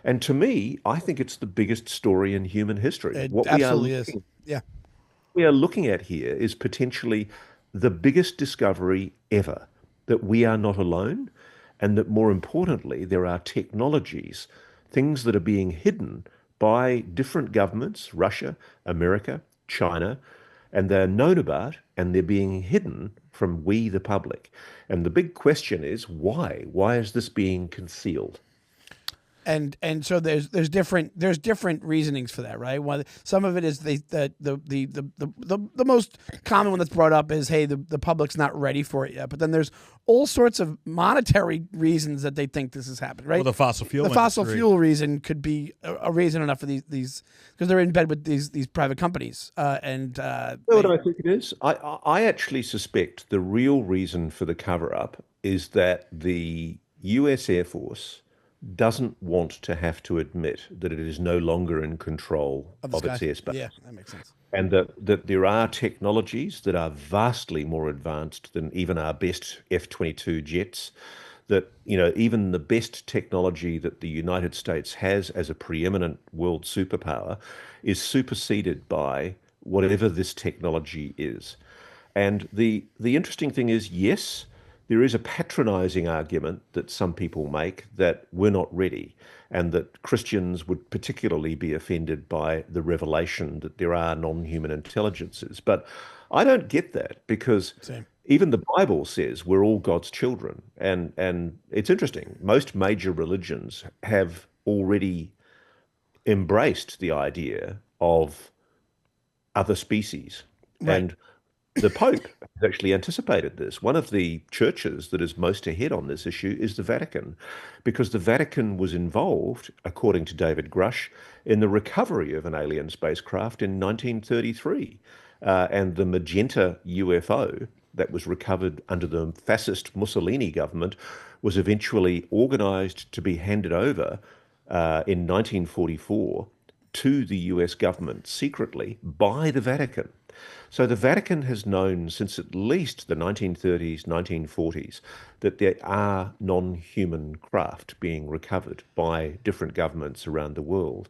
B: And to me, I think it's the biggest story in human history.
C: It absolutely is. Yeah.
B: We are looking at here is potentially the biggest discovery ever, that we are not alone, and that more importantly, there are technologies, things that are being hidden by different governments, Russia, America, China, and they're known about and they're being hidden from we, the public. And the big question is why? Why is this being concealed?
C: And so there's different reasonings for that, right? One, some of it is the most common one that's brought up is, hey, the public's not ready for it yet. But then there's all sorts of monetary reasons that they think this has happened, right?
A: Well, the fossil fuel
C: fuel reason could be a reason enough for these because they're in bed with these private companies
B: You know what I think it is? I actually suspect the real reason for the cover up is that the US Air Force doesn't want to have to admit that it is no longer in control of its airspace.
C: Yeah, that makes sense.
B: And that there are technologies that are vastly more advanced than even our best F-22 jets, that, you know, even the best technology that the United States has as a preeminent world superpower is superseded by whatever this technology is. And the interesting thing is, yes, there is a patronizing argument that some people make that we're not ready, and that Christians would particularly be offended by the revelation that there are non-human intelligences. But I don't get that, because
C: Same.
B: even the Bible says we're all God's children. And it's interesting. Most major religions have already embraced the idea of other species.
C: Right.
B: And the Pope has actually anticipated this. One of the churches that is most ahead on this issue is the Vatican, because the Vatican was involved, according to David Grusch, in the recovery of an alien spacecraft in 1933. And the Magenta UFO that was recovered under the fascist Mussolini government was eventually organized to be handed over in 1944 to the US government secretly by the Vatican. So the Vatican has known since at least the 1930s, 1940s, that there are non-human craft being recovered by different governments around the world.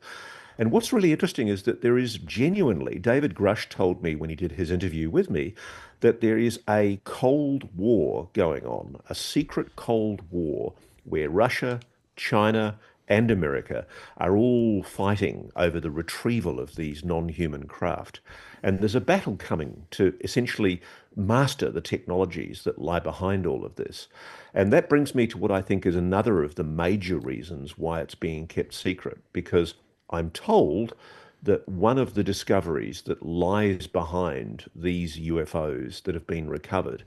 B: And what's really interesting is that there is genuinely, David Grusch told me when he did his interview with me, that there is a Cold War going on, a secret Cold War where Russia, China, and America are all fighting over the retrieval of these non-human craft. And there's a battle coming to essentially master the technologies that lie behind all of this. And that brings me to what I think is another of the major reasons why it's being kept secret, because I'm told that one of the discoveries that lies behind these UFOs that have been recovered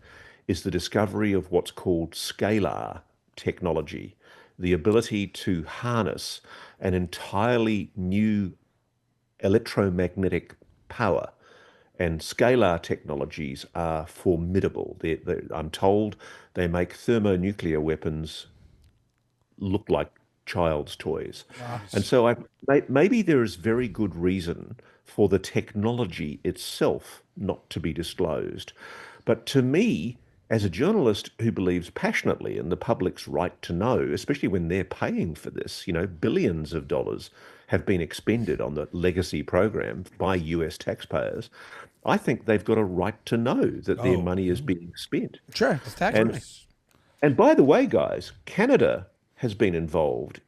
B: is the discovery of what's called scalar technology, the ability to harness an entirely new electromagnetic power. And scalar technologies are formidable. I'm told they make thermonuclear weapons look like child's toys. Wow. And so maybe there is very good reason for the technology itself not to be disclosed. But to me, as a journalist who believes passionately in the public's right to know, especially when they're paying for this, you know, billions of dollars have been expended on the legacy program by US taxpayers, I think they've got a right to know that their money is being spent.
C: Sure, it's tax money.
B: And by the way, guys, Canada has been involved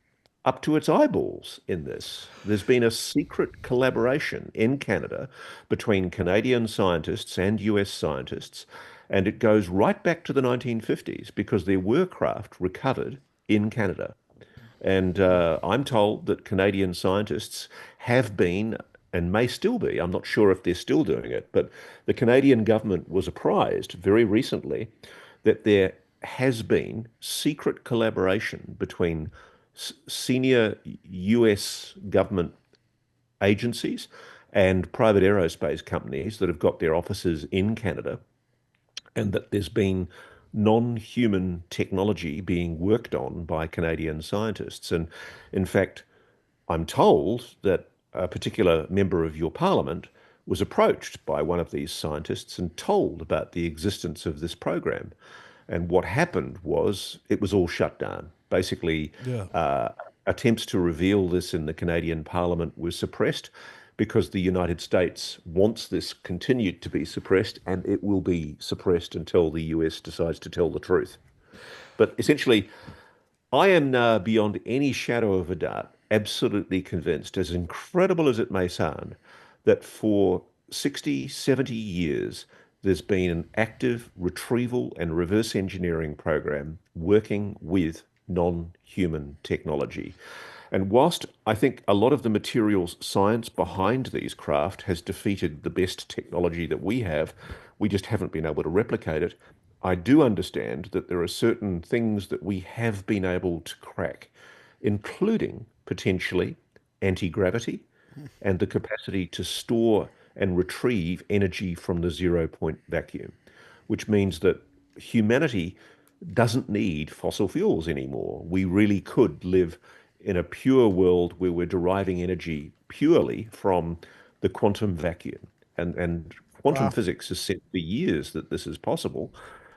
B: up to its eyeballs in this. There's been a secret collaboration in Canada between Canadian scientists and US scientists, and it goes right back to the 1950s because there were craft recovered in Canada. And I'm told that Canadian scientists have been and may still be, I'm not sure if they're still doing it, but the Canadian government was apprised very recently that there has been secret collaboration between senior US government agencies and private aerospace companies that have got their offices in Canada, and that there's been non-human technology being worked on by Canadian scientists. And in fact, I'm told that a particular member of your parliament was approached by one of these scientists and told about the existence of this program. And what happened was it was all shut down. Basically, attempts to reveal this in the Canadian Parliament were suppressed because the United States wants this continued to be suppressed, and it will be suppressed until the US decides to tell the truth. But essentially, I am now, beyond any shadow of a doubt, absolutely convinced, as incredible as it may sound, that for 60, 70 years, there's been an active retrieval and reverse engineering program working with non-human technology. And whilst I think a lot of the materials science behind these craft has defeated the best technology that we have, we just haven't been able to replicate it. I do understand that there are certain things that we have been able to crack, including potentially anti-gravity and the capacity to store and retrieve energy from the zero point vacuum, which means that humanity doesn't need fossil fuels anymore. We really could live in a pure world where we're deriving energy purely from the quantum vacuum. And quantum
C: Wow.
B: physics has said for years that this is possible.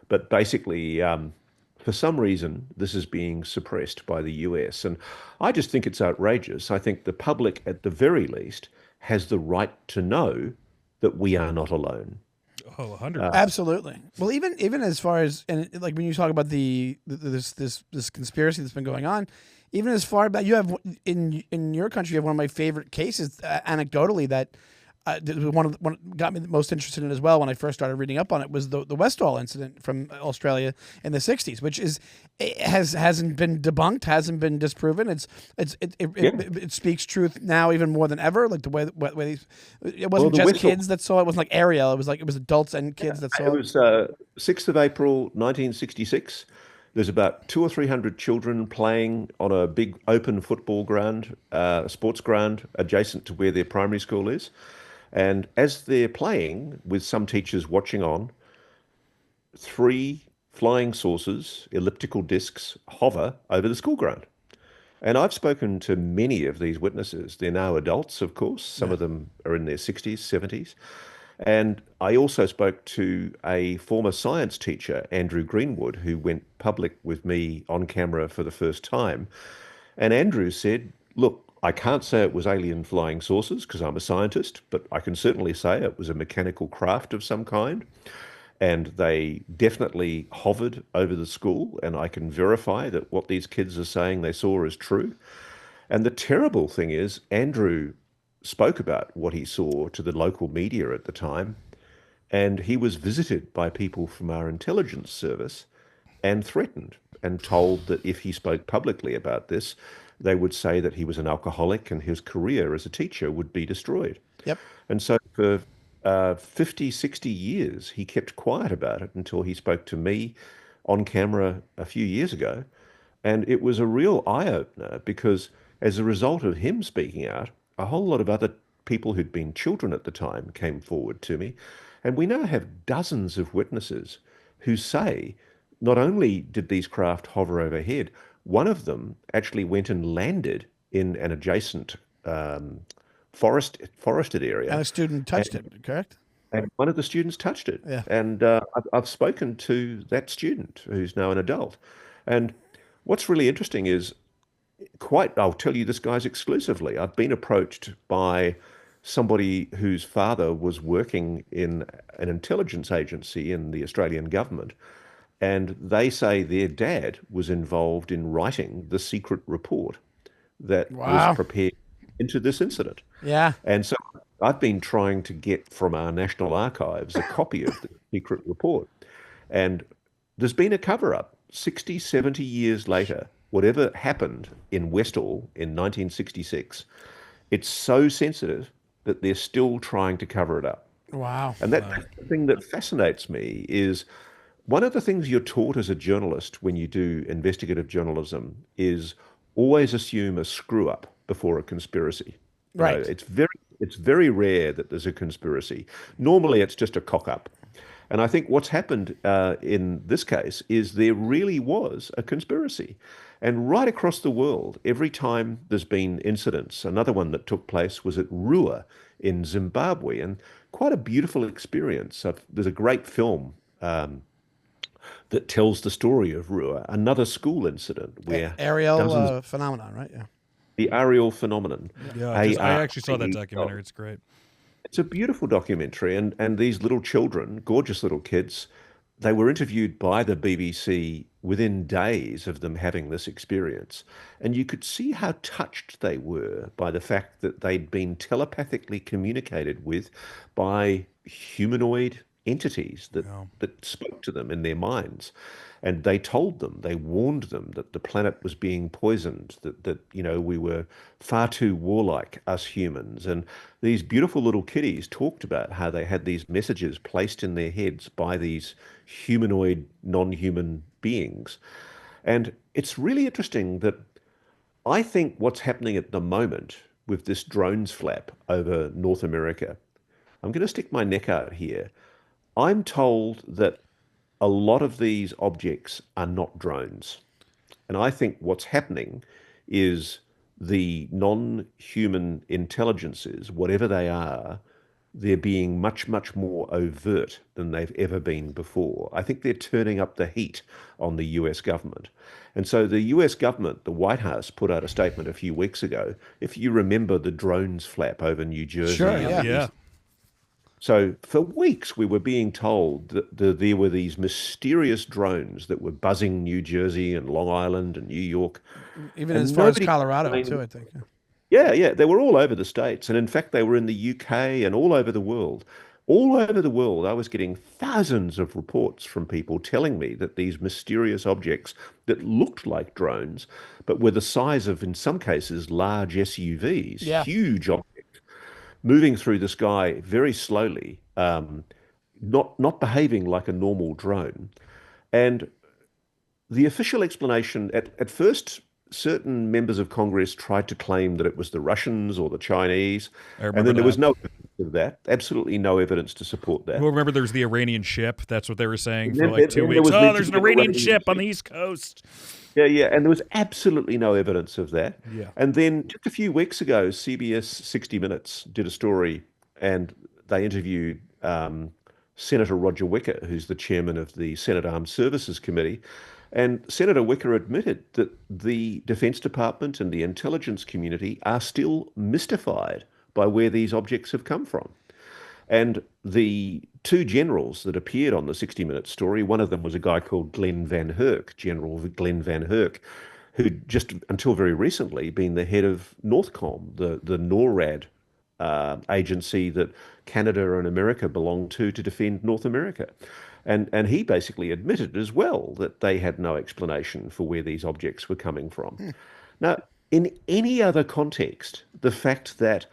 B: But basically, for some reason, this is being suppressed by the US. And I just think it's outrageous. I think the public, at the very least, has the right to know that we are not alone.
A: Oh, 100%.
C: Absolutely. Well, even as far as, and like when you talk about this conspiracy that's been going on, even as far back, you have in your country, you have one of my favorite cases, anecdotally, that one got me the most interested in as well when I first started reading up on it was the Westall incident from Australia in the 60s, which hasn't been debunked, hasn't been disproven. It speaks truth now even more than ever. Like the way these, it wasn't just kids that saw it. It wasn't like Ariel. It was adults and kids that saw it.
B: It was 6th of April, 1966. There's about 200 or 300 children playing on a big open football ground, sports ground adjacent to where their primary school is. And as they're playing, with some teachers watching on, 3 flying saucers, elliptical discs, hover over the school ground. And I've spoken to many of these witnesses. They're now adults, of course. Some of them are in their 60s, 70s. And I also spoke to a former science teacher, Andrew Greenwood, who went public with me on camera for the first time. And Andrew said, look, I can't say it was alien flying saucers because I'm a scientist, but I can certainly say it was a mechanical craft of some kind. And they definitely hovered over the school. And I can verify that what these kids are saying they saw is true. And the terrible thing is, Andrew spoke about what he saw to the local media at the time. And he was visited by people from our intelligence service and threatened and told that if he spoke publicly about this, they would say that he was an alcoholic and his career as a teacher would be destroyed.
C: Yep.
B: And so for 50, 60 years, he kept quiet about it until he spoke to me on camera a few years ago. And it was a real eye-opener because as a result of him speaking out, a whole lot of other people who'd been children at the time came forward to me. And we now have dozens of witnesses who say not only did these craft hover overhead, one of them actually went and landed in an adjacent forested area.
C: And a student touched it, correct?
B: And one of the students touched it.
C: Yeah.
B: And I've spoken to that student who's now an adult. And what's really interesting is I'll tell you this guy's exclusively. I've been approached by somebody whose father was working in an intelligence agency in the Australian government. And they say their dad was involved in writing the secret report that was prepared into this incident.
C: Yeah.
B: And so I've been trying to get from our National Archives a copy of the secret report. And there's been a cover-up 60, 70 years later. Whatever happened in Westall in 1966, it's so sensitive that they're still trying to cover it up.
C: Wow.
B: And that's the thing that fascinates me is one of the things you're taught as a journalist when you do investigative journalism is always assume a screw up before a conspiracy.
C: Right.
B: It's very rare that there's a conspiracy. Normally it's just a cock up. And I think what's happened in this case is there really was a conspiracy. And right across the world, every time there's been incidents, another one that took place was at Rua in Zimbabwe, and quite a beautiful experience. There's a great film that tells the story of Rua, another school incident where
C: Ariel phenomenon, right? Yeah.
B: The Ariel phenomenon.
A: Yeah, I actually saw that
B: AREL.
A: documentary. It's great.
B: It's a beautiful documentary, and these little children, gorgeous little kids, they were interviewed by the BBC within days of them having this experience. And you could see how touched they were by the fact that they'd been telepathically communicated with by humanoid entities
A: Yeah.
B: that spoke to them in their minds. And they told them, they warned them that the planet was being poisoned, that we were far too warlike, us humans. And these beautiful little kiddies talked about how they had these messages placed in their heads by these humanoid, non-human beings. And it's really interesting that I think what's happening at the moment with this drones flap over North America, I'm going to stick my neck out here. I'm told that a lot of these objects are not drones. And I think what's happening is the non-human intelligences, whatever they are, they're being much, much more overt than they've ever been before. I think they're turning up the heat on the US government. And so the US government, the White House, put out a statement a few weeks ago. If you remember the drones flap over New Jersey.
C: Sure, yeah.
A: Yeah.
B: So for weeks, we were being told that there were these mysterious drones that were buzzing New Jersey and Long Island and New York.
C: Even
B: And
C: as far as
B: nobody
C: Colorado,
B: explained-
C: too, I think.
B: Yeah, they were all over the States. And in fact, they were in the UK and all over the world. All over the world, I was getting thousands of reports from people telling me that these mysterious objects that looked like drones, but were the size of, in some cases, large SUVs,
C: Yeah.
B: huge objects, moving through the sky very slowly, not behaving like a normal drone. And the official explanation, at first, certain members of Congress tried to claim that it was the Russians or the Chinese,
A: I
B: and
A: remember
B: then there was
A: that.
B: no evidence of that, absolutely no evidence to support that.
A: Well, remember there was the Iranian ship. That's what they were saying for
B: then-
A: like 2
B: then there
A: weeks.
B: was
A: Oh,
B: mention
A: there's an
B: of an
A: Iranian
B: Iranian
A: ship on
B: ship.
A: the East Coast.
B: Yeah, and there was absolutely no evidence of that.
A: Yeah.
B: And then just a few weeks ago, CBS 60 Minutes did a story, and they interviewed Senator Roger Wicker, who's the chairman of the Senate Armed Services Committee. And Senator Wicker admitted that the Defense Department and the intelligence community are still mystified by where these objects have come from. And the two generals that appeared on the 60 Minutes story, one of them was a guy called Glenn Van Herk, General Glenn Van Herk, who'd just until very recently been the head of Northcom, the NORAD agency that Canada and America belong to defend North America. And he basically admitted as well that they had no explanation for where these objects were coming from. Now, in any other context, the fact that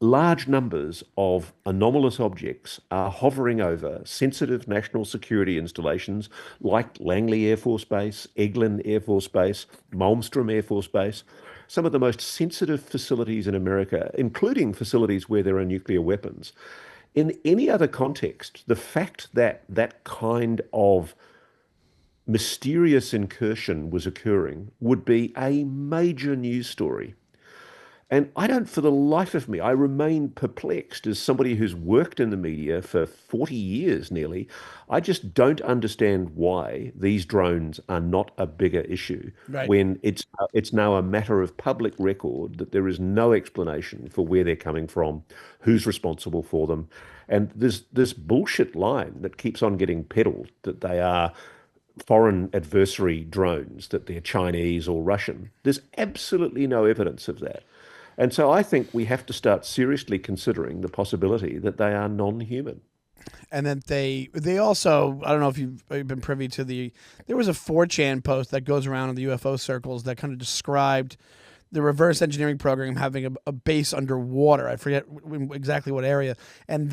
B: large numbers of anomalous objects are hovering over sensitive national security installations like Langley Air Force Base, Eglin Air Force Base, Malmstrom Air Force Base, some of the most sensitive facilities in America, including facilities where there are nuclear weapons. In any other context, the fact that that kind of mysterious incursion was occurring would be a major news story. And I don't, for the life of me, I remain perplexed as somebody who's worked in the media for 40 years nearly. I just don't understand why these drones are not a bigger issue
C: Right.
B: when it's now a matter of public record that there is no explanation for where they're coming from, who's responsible for them. And there's this bullshit line that keeps on getting peddled that they are foreign adversary drones, that they're Chinese or Russian. There's absolutely no evidence of that. And so I think we have to start seriously considering the possibility that they are non-human.
C: And then they also, I don't know if you've been privy to there was a 4chan post that goes around in the UFO circles that kind of described the reverse engineering program having a base underwater. I forget exactly what area. And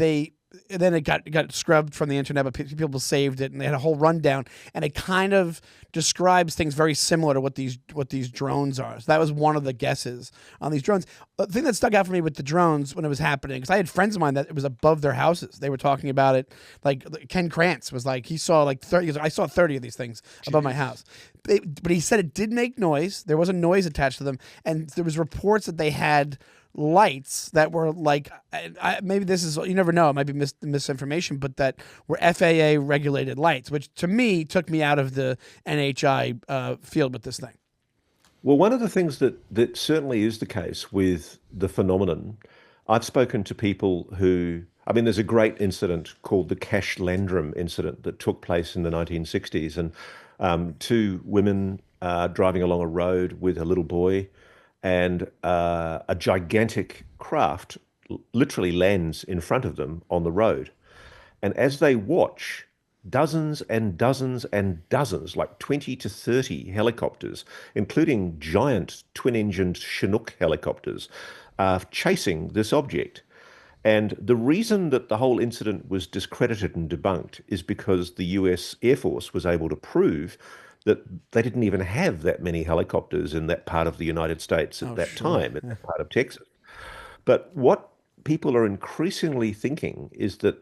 C: then it got scrubbed from the internet, but people saved it, and they had a whole rundown, and it kind of describes things very similar to what these drones are. So that was one of the guesses on these drones. The thing that stuck out for me with the drones when it was happening, because I had friends of mine that it was above their houses. They were talking about it. Like Ken Krantz was like, he saw like 30. He goes, I saw 30 of these things above my house. But he said it did make noise. There was a noise attached to them, and there was reports that they had lights that were like, maybe this is, you never know, it might be misinformation, but that were FAA regulated lights, which to me took me out of the NHI field with this thing.
B: Well, one of the things that certainly is the case with the phenomenon, I've spoken to people who, I mean, there's a great incident called the Cash Landrum incident that took place in the 1960s, and two women driving along a road with a little boy, and a gigantic craft literally lands in front of them on the road. And as they watch, dozens and dozens and dozens, like 20 to 30 helicopters, including giant twin-engined Chinook helicopters, are chasing this object. And the reason that the whole incident was discredited and debunked is because the US Air Force was able to prove that they didn't even have that many helicopters in that part of the United States at
C: Oh,
B: that
C: sure.
B: time, in that part of Texas. But what people are increasingly thinking is that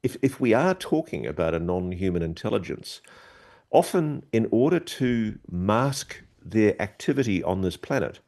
B: if we are talking about a non-human intelligence, often in order to mask their activity on this planet,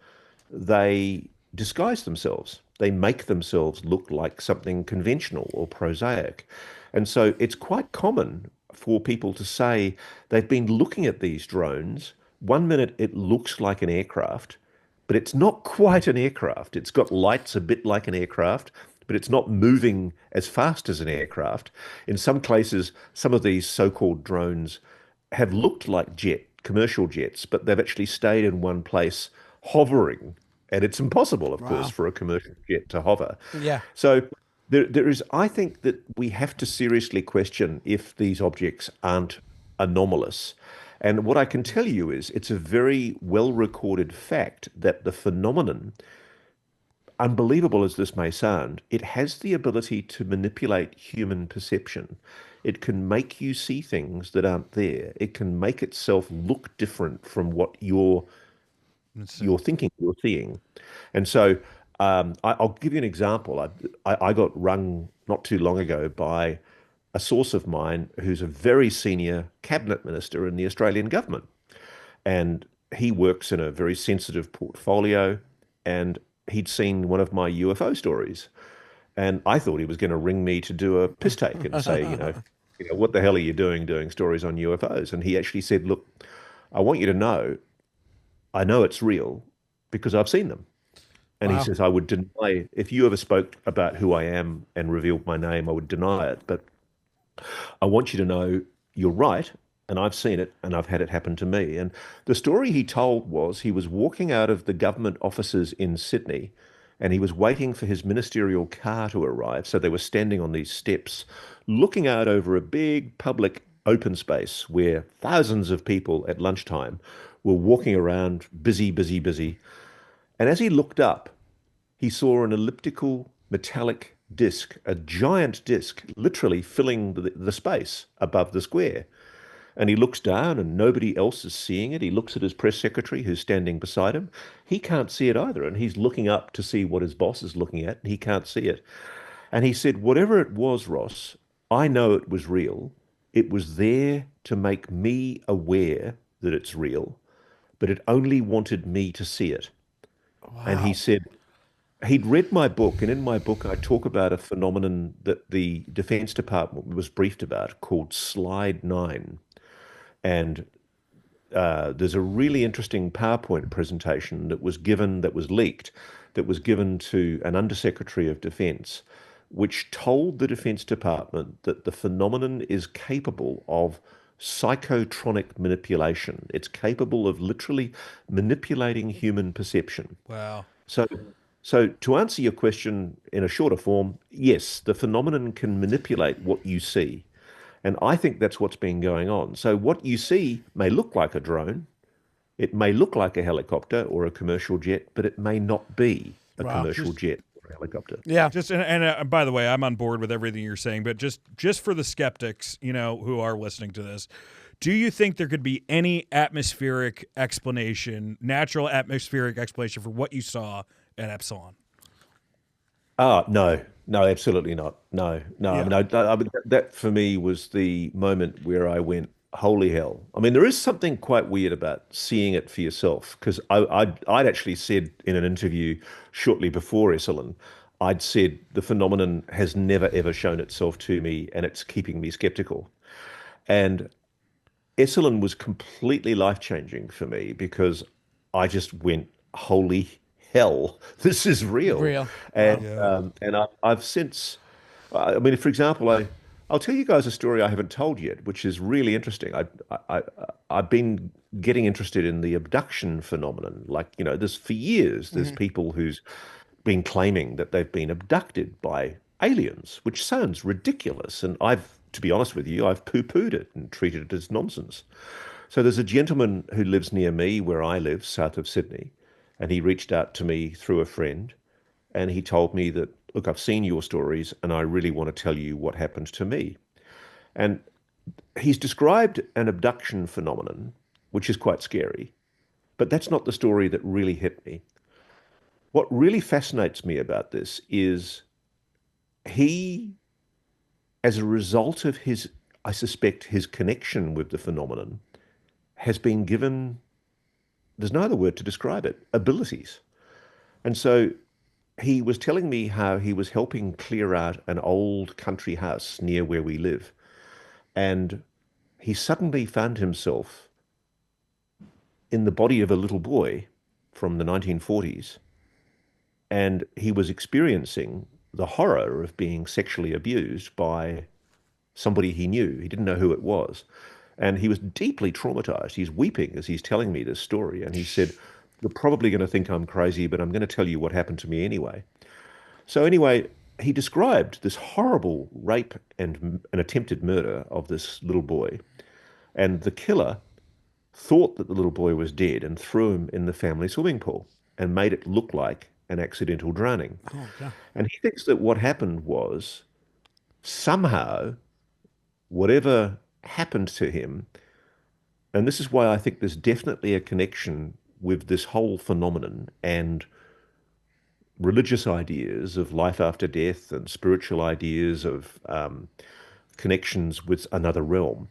B: they disguise themselves. They make themselves look like something conventional or prosaic. And so it's quite common for people to say they've been looking at these drones. One minute it looks like an aircraft, but it's not quite an aircraft. It's got lights a bit like an aircraft, but it's not moving as fast as an aircraft. In some places, some of these so-called drones have looked like commercial jets, but they've actually stayed in one place hovering. And it's impossible, of course,
C: Wow.
B: for a commercial jet to hover.
C: Yeah.
B: So there is, I think that we have to seriously question if these objects aren't anomalous. And what I can tell you is it's a very well recorded fact that the phenomenon, unbelievable as this may sound, it has the ability to manipulate human perception. It can make you see things that aren't there. It can make itself look different from what you're thinking you're seeing. And so I'll give you an example. I got rung not too long ago by a source of mine who's a very senior cabinet minister in the Australian government. And he works in a very sensitive portfolio. And he'd seen one of my UFO stories. And I thought he was going to ring me to do a piss take and say, what the hell are you doing stories on UFOs? And he actually said, look, I want you to know, I know it's real because I've seen them. And he
C: Wow.
B: says, I would deny, if you ever spoke about who I am and revealed my name, I would deny it. But I want you to know you're right. And I've seen it and I've had it happen to me. And the story he told was he was walking out of the government offices in Sydney and he was waiting for his ministerial car to arrive. So they were standing on these steps, looking out over a big public open space where thousands of people at lunchtime were walking around, busy, busy, busy. And as he looked up, he saw an elliptical metallic disc, a giant disc, literally filling the space above the square. And he looks down and nobody else is seeing it. He looks at his press secretary who's standing beside him. He can't see it either. And he's looking up to see what his boss is looking at and he can't see it. And he said, whatever it was, Ross, I know it was real. It was there to make me aware that it's real, but it only wanted me to see it. And he
C: Wow.
B: said, he'd read my book, and in my book, I talk about a phenomenon that the Defense Department was briefed about called Slide 9. And there's a really interesting PowerPoint presentation that was given, that was leaked, that was given to an Undersecretary of Defense, which told the Defense Department that the phenomenon is capable of psychotronic manipulation. It's capable of literally manipulating human perception.
A: Wow.
B: So, so to answer your question in a shorter form, yes, the phenomenon can manipulate what you see. And I think that's what's been going on. So what you see may look like a drone, it may look like a helicopter or a commercial jet, but it may not be a
C: Wow.
B: commercial jet or a helicopter.
C: Yeah.
A: Just and by the way, I'm on board with everything you're saying, but just for the skeptics, who are listening to this, do you think there could be any atmospheric explanation, natural atmospheric explanation for what you saw at Epsilon?
B: No, no, absolutely not. No, no. I
A: Yeah.
B: mean, I mean that for me was the moment where I went, holy hell. I mean, there is something quite weird about seeing it for yourself because I'd actually said in an interview shortly before Esalen, I'd said the phenomenon has never ever shown itself to me and it's keeping me skeptical. And Esalen was completely life-changing for me because I just went, holy hell, this is real.
C: Real. Wow.
B: And
A: Yeah.
B: I've since, I mean, for example, I'll tell you guys a story I haven't told yet, which is really interesting. I've been getting interested in the abduction phenomenon. Like, there's for years, there's people who's been claiming that they've been abducted by aliens, which sounds ridiculous. And to be honest with you, I've poo-pooed it and treated it as nonsense. So there's a gentleman who lives near me where I live, south of Sydney, and he reached out to me through a friend, and he told me that, look, I've seen your stories and I really want to tell you what happened to me. And he's described an abduction phenomenon, which is quite scary, but that's not the story that really hit me. What really fascinates me about this is he, as a result of I suspect, his connection with the phenomenon, has been given, there's no other word to describe it, abilities. And so he was telling me how he was helping clear out an old country house near where we live. And he suddenly found himself in the body of a little boy from the 1940s. And he was experiencing the horror of being sexually abused by somebody he knew. He didn't know who it was. And he was deeply traumatized. He's weeping as he's telling me this story. And he said, you're probably going to think I'm crazy, but I'm going to tell you what happened to me anyway. So anyway, he described this horrible rape and an attempted murder of this little boy. And the killer thought that the little boy was dead and threw him in the family swimming pool and made it look like an accidental drowning.
C: Oh, yeah.
B: And he thinks that what happened was somehow, whatever happened to him, and this is why I think there's definitely a connection with this whole phenomenon and religious ideas of life after death and spiritual ideas of connections with another realm.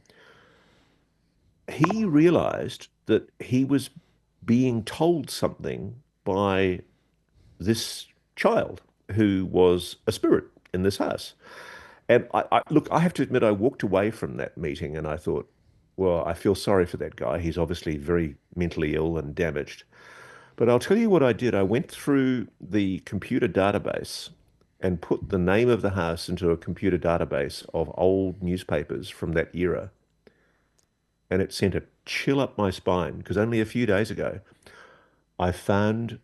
B: He realized that he was being told something by this child who was a spirit in this house. And look, I have to admit, I walked away from that meeting and I thought, well, I feel sorry for that guy. He's obviously very mentally ill and damaged. But I'll tell you what I did. I went through the computer database and put the name of the house into a computer database of old newspapers from that era. And it sent a chill up my spine because only a few days ago, I found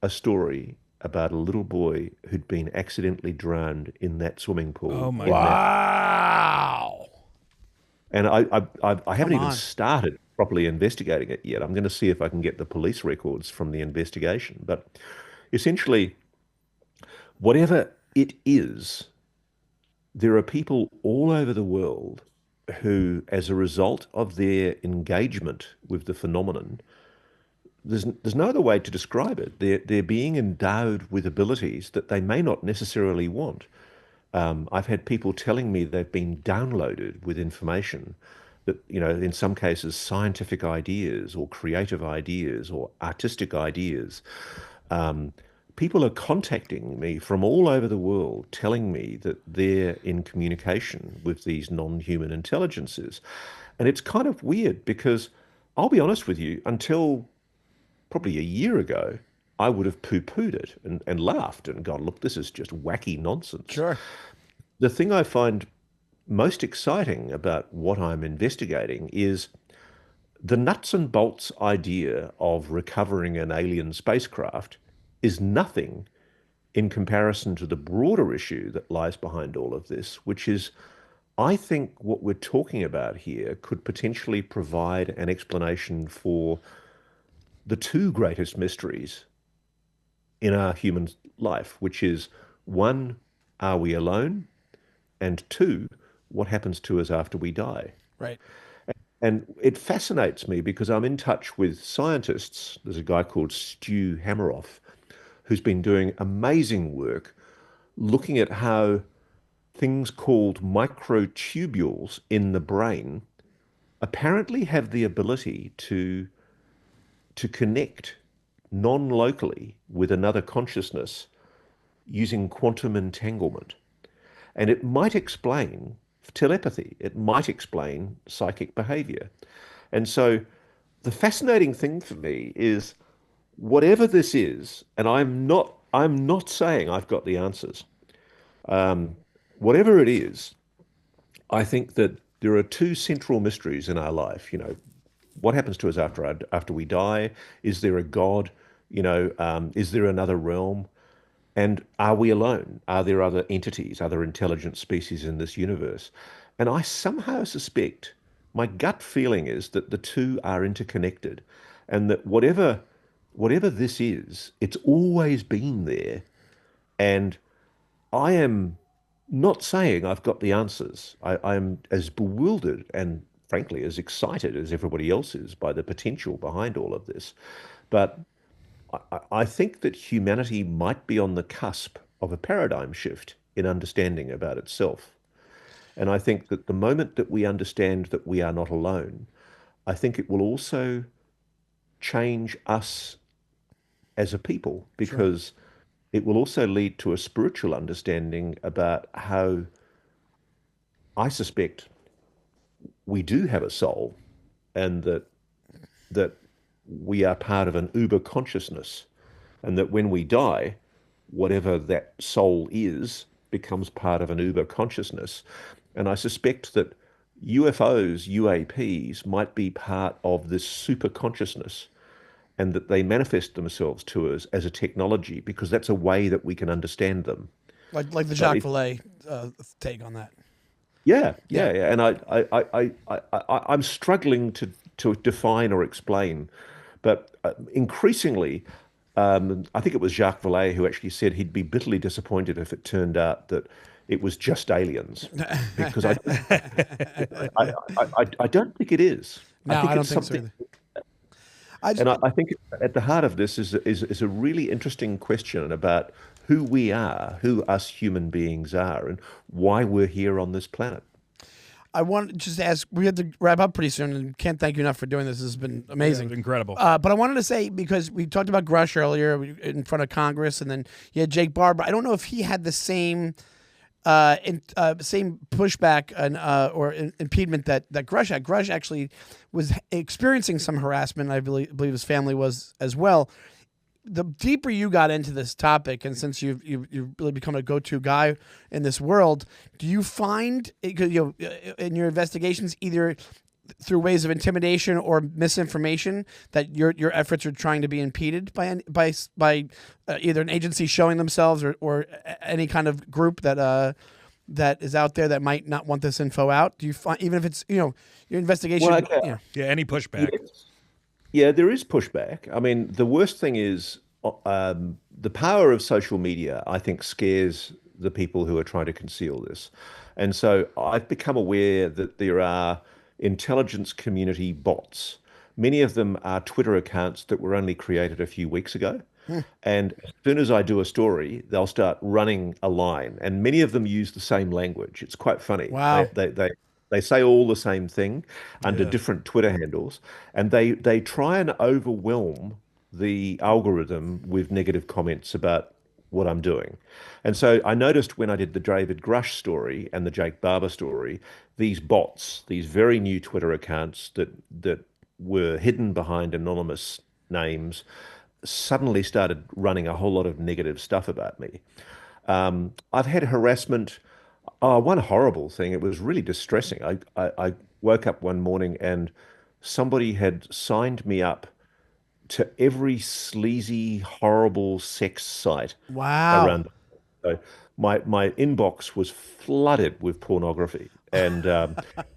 B: a story about a little boy who'd been accidentally drowned in that swimming pool.
A: Oh my
C: Wow.
B: And I haven't even
C: on.
B: started properly investigating it yet. I'm going to see if I can get the police records from the investigation. But essentially, whatever it is, there are people all over the world who, as a result of their engagement with the phenomenon, there's no other way to describe it. They're being endowed with abilities that they may not necessarily want. I've had people telling me they've been downloaded with information that, in some cases, scientific ideas or creative ideas or artistic ideas. People are contacting me from all over the world telling me that they're in communication with these non-human intelligences. And it's kind of weird because I'll be honest with you, until probably a year ago, I would have poo-pooed it and laughed and gone, look, this is just wacky nonsense.
C: Sure.
B: The thing I find most exciting about what I'm investigating is the nuts and bolts idea of recovering an alien spacecraft is nothing in comparison to the broader issue that lies behind all of this, which is, I think what we're talking about here could potentially provide an explanation for the two greatest mysteries in our human life, which is one, are we alone? And two, what happens to us after we die?
C: Right.
B: And it fascinates me because I'm in touch with scientists. There's a guy called Stu Hameroff who's been doing amazing work looking at how things called microtubules in the brain apparently have the ability to connect non-locally with another consciousness using quantum entanglement. And it might explain telepathy. It might explain psychic behavior. And so the fascinating thing for me is whatever this is, and I'm not saying I've got the answers. Um, Whatever it is, I think that there are two central mysteries in our life. What happens to us after we die? Is there a God? Is there another realm? And are we alone? Are there other entities, other intelligent species in this universe? And I somehow suspect, my gut feeling is that the two are interconnected, and that whatever this is, it's always been there. And I am not saying I've got the answers. I am as bewildered and frankly as excited as everybody else is by the potential behind all of this. But I think that humanity might be on the cusp of a paradigm shift in understanding about itself. And I think that the moment that we understand that we are not alone, I think it will also change us as a people,
C: Sure.
B: because it will also lead to a spiritual understanding about how I suspect we do have a soul, and that we are part of an uber consciousness, and that when we die, whatever that soul is becomes part of an uber consciousness. And I suspect that UFOs, UAPs, might be part of this super consciousness, and that they manifest themselves to us as a technology because that's a way that we can understand them.
C: Like the
B: But
C: Jacques
B: if
C: Vallée take on that.
B: Yeah,
C: Yeah.
B: yeah, yeah. And I'm struggling to define or explain, but increasingly, I think it was Jacques Vallée who actually said he'd be bitterly disappointed if it turned out that it was just aliens, because I don't think it is. I
C: No,
B: think
C: I don't
B: it's
C: think so
B: something,
C: either. I just,
B: and I think at the heart of this is a really interesting question about who we are, who us human beings are, and why we're here on this planet.
C: I want to just ask. We have to wrap up pretty soon, and can't thank you enough for doing this. This has been
A: Yeah,
C: amazing.
A: incredible.
C: But I wanted to say, because we talked about Grusch earlier in front of Congress, and then you had Jake Barber. I don't know if he had the same pushback and impediment that Grusch had. Grusch actually was experiencing some harassment. I believe his family was as well. The deeper you got into this topic, and since you've really become a go-to guy in this world, do you find, in your investigations, either through ways of intimidation or misinformation, that your efforts are trying to be impeded by either an agency showing themselves, or any kind of group that is out there that might not want this info out? Do you find, even if it's your investigation?
B: Well, okay.
A: Yeah, any pushback.
B: Yes. Yeah, there is pushback. I mean, the worst thing is the power of social media, I think, scares the people who are trying to conceal this. And so I've become aware that there are intelligence community bots. Many of them are Twitter accounts that were only created a few weeks ago. And as soon as I do a story, they'll start running a line. And many of them use the same language. It's quite funny.
C: Wow.
B: They say all the same thing under
A: Yeah.
B: different Twitter handles, and they try and overwhelm the algorithm with negative comments about what I'm doing. And so I noticed when I did the David Grusch story and the Jake Barber story, these bots, these very new Twitter accounts that were hidden behind anonymous names, suddenly started running a whole lot of negative stuff about me. I've had harassment. Oh, one horrible thing. It was really distressing. I woke up one morning and somebody had signed me up to every sleazy, horrible sex site
C: Wow.
B: around. So my inbox was flooded with pornography, and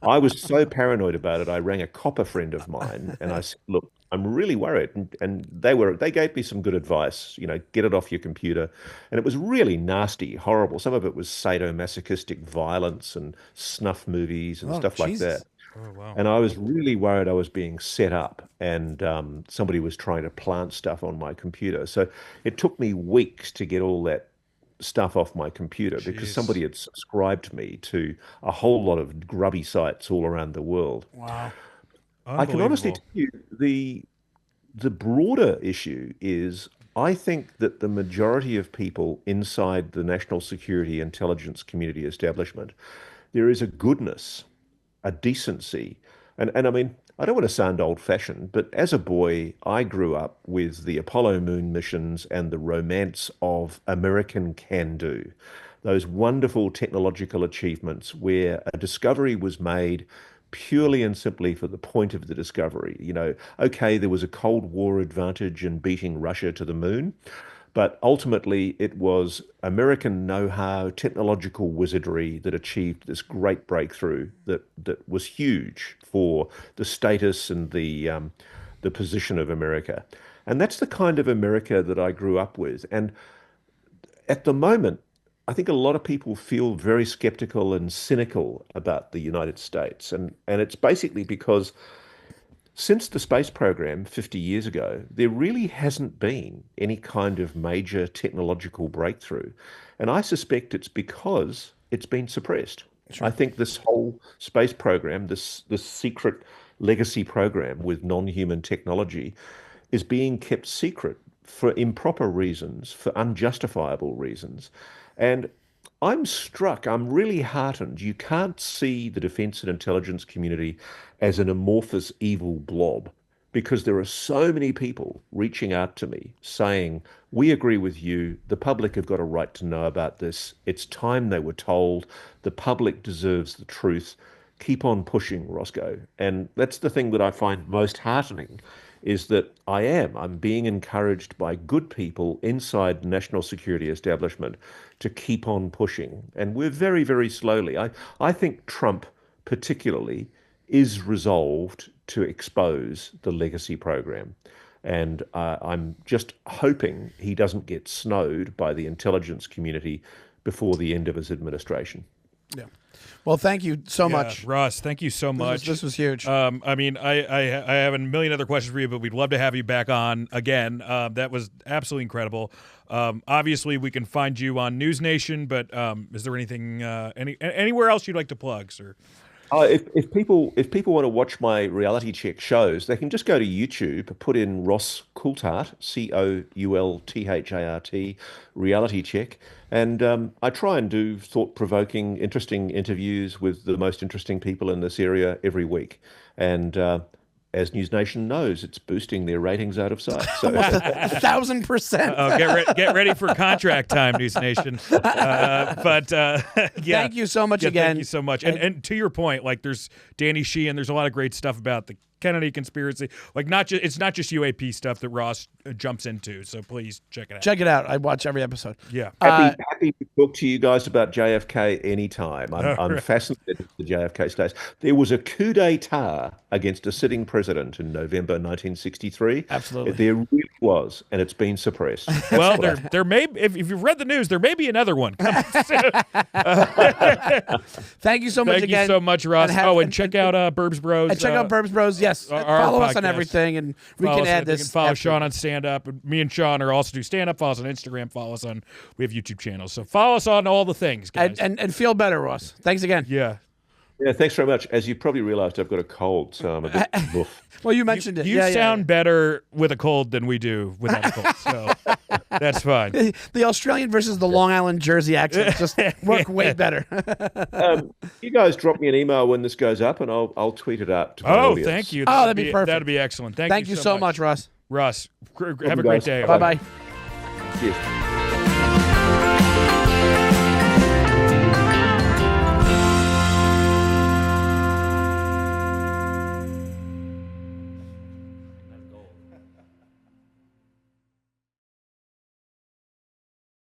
B: I was so paranoid about it. I rang a copper friend of mine, and I said, "Look, I'm really worried." And they gave me some good advice. Get it off your computer, and it was really nasty, horrible. Some of it was sadomasochistic violence and snuff movies and
C: Oh,
B: stuff like that.
C: Jesus.
A: Oh wow.
B: And I was really worried I was being set up, and somebody was trying to plant stuff on my computer. So it took me weeks to get all that stuff off my computer because
A: Jeez.
B: somebody had subscribed me to a whole lot of grubby sites all around the world.
C: Wow.
B: I can honestly
A: Unbelievable.
B: tell you the broader issue is I think that the majority of people inside the national security intelligence community establishment, there is a goodness, a decency, And I mean, I don't want to sound old-fashioned, but as a boy, I grew up with the Apollo moon missions and the romance of American can-do. Those wonderful technological achievements where a discovery was made purely and simply for the point of the discovery. You know, okay, there was a Cold War advantage in beating Russia to the moon, but ultimately it was American know-how, technological wizardry that achieved this great breakthrough that was huge for the status and the position of America. And that's the kind of America that I grew up with. And at the moment, I think a lot of people feel very skeptical and cynical about the United States. And it's basically because since the space program 50 years ago, there really hasn't been any kind of major technological breakthrough. And I suspect it's because it's been suppressed. Sure. I think this whole space program, this secret legacy program with non-human technology, is being kept secret for improper reasons, for unjustifiable reasons. And I'm really heartened. You can't see the defense and intelligence community as an amorphous evil blob because there are so many people reaching out to me saying, we agree with you. The public have got a right to know about this. It's time they were told. The public deserves the truth. Keep on pushing, Roscoe. And that's the thing that I find most heartening is that I'm being encouraged by good people inside the national security establishment to keep on pushing. And we're very, very slowly. I think Trump particularly is resolved to expose the legacy program. And I'm just hoping he doesn't get snowed by the intelligence community before the end of his administration.
C: Yeah. Well, thank you so much,
A: Ross. Thank you so much.
C: This was huge.
A: I mean, I have a million other questions for you, but we'd love to have you back on again. That was absolutely incredible. Obviously, we can find you on News Nation, but is there anything anywhere else you'd like to plug, sir?
B: If people want to watch my reality check shows, they can just go to YouTube, put in Ross Coulthart, Coulthart, reality check, and I try and do thought-provoking, interesting interviews with the most interesting people in this area every week. And as News Nation knows, it's boosting their ratings out of sight. So
C: 1,000%.
A: Oh, get ready for contract time, News Nation. Yeah.
C: Thank you so much again.
A: Thank you so much. And to your point, like there's Danny Sheehan, there's a lot of great stuff about the Kennedy conspiracy. Like it's not just UAP stuff that Ross jumps into. So please check it out.
C: Check it out. I watch every episode.
A: Yeah.
B: Happy to talk to you guys about JFK anytime. I'm fascinated with the JFK states. There was a coup d'etat against a sitting president in November 1963.
C: Absolutely.
B: There really was, and it's been suppressed.
A: Well, there may, if you've read the news, there may be another one coming soon.
C: Thank you so much again.
A: Thank you so much, Ross. And check out Burbs Bros.
C: And check out Burbs Bros. Yes. Follow us on everything, and we can add this.
A: You can follow Sean on stand-up. Me and Sean are also do stand-up. Follow us on Instagram. Follow us on, we have YouTube channels. So follow us on all the things, guys.
C: And feel better, Ross. Thanks again.
A: Yeah.
B: Yeah, thanks very much. As you probably realized, I've got a cold, so I'm a bit woof.
C: Well, you mentioned it.
A: You sound better with a cold than we do without a cold, so that's fine.
C: The Australian versus the Long Island Jersey accent just work way better.
B: You guys drop me an email when this goes up, and I'll tweet it out to my audience.
A: Thank you.
C: That'd be perfect.
A: That'd be excellent.
C: Thank you so much, Ross.
A: Ross, have a great day.
C: Bye-bye.
B: Cheers.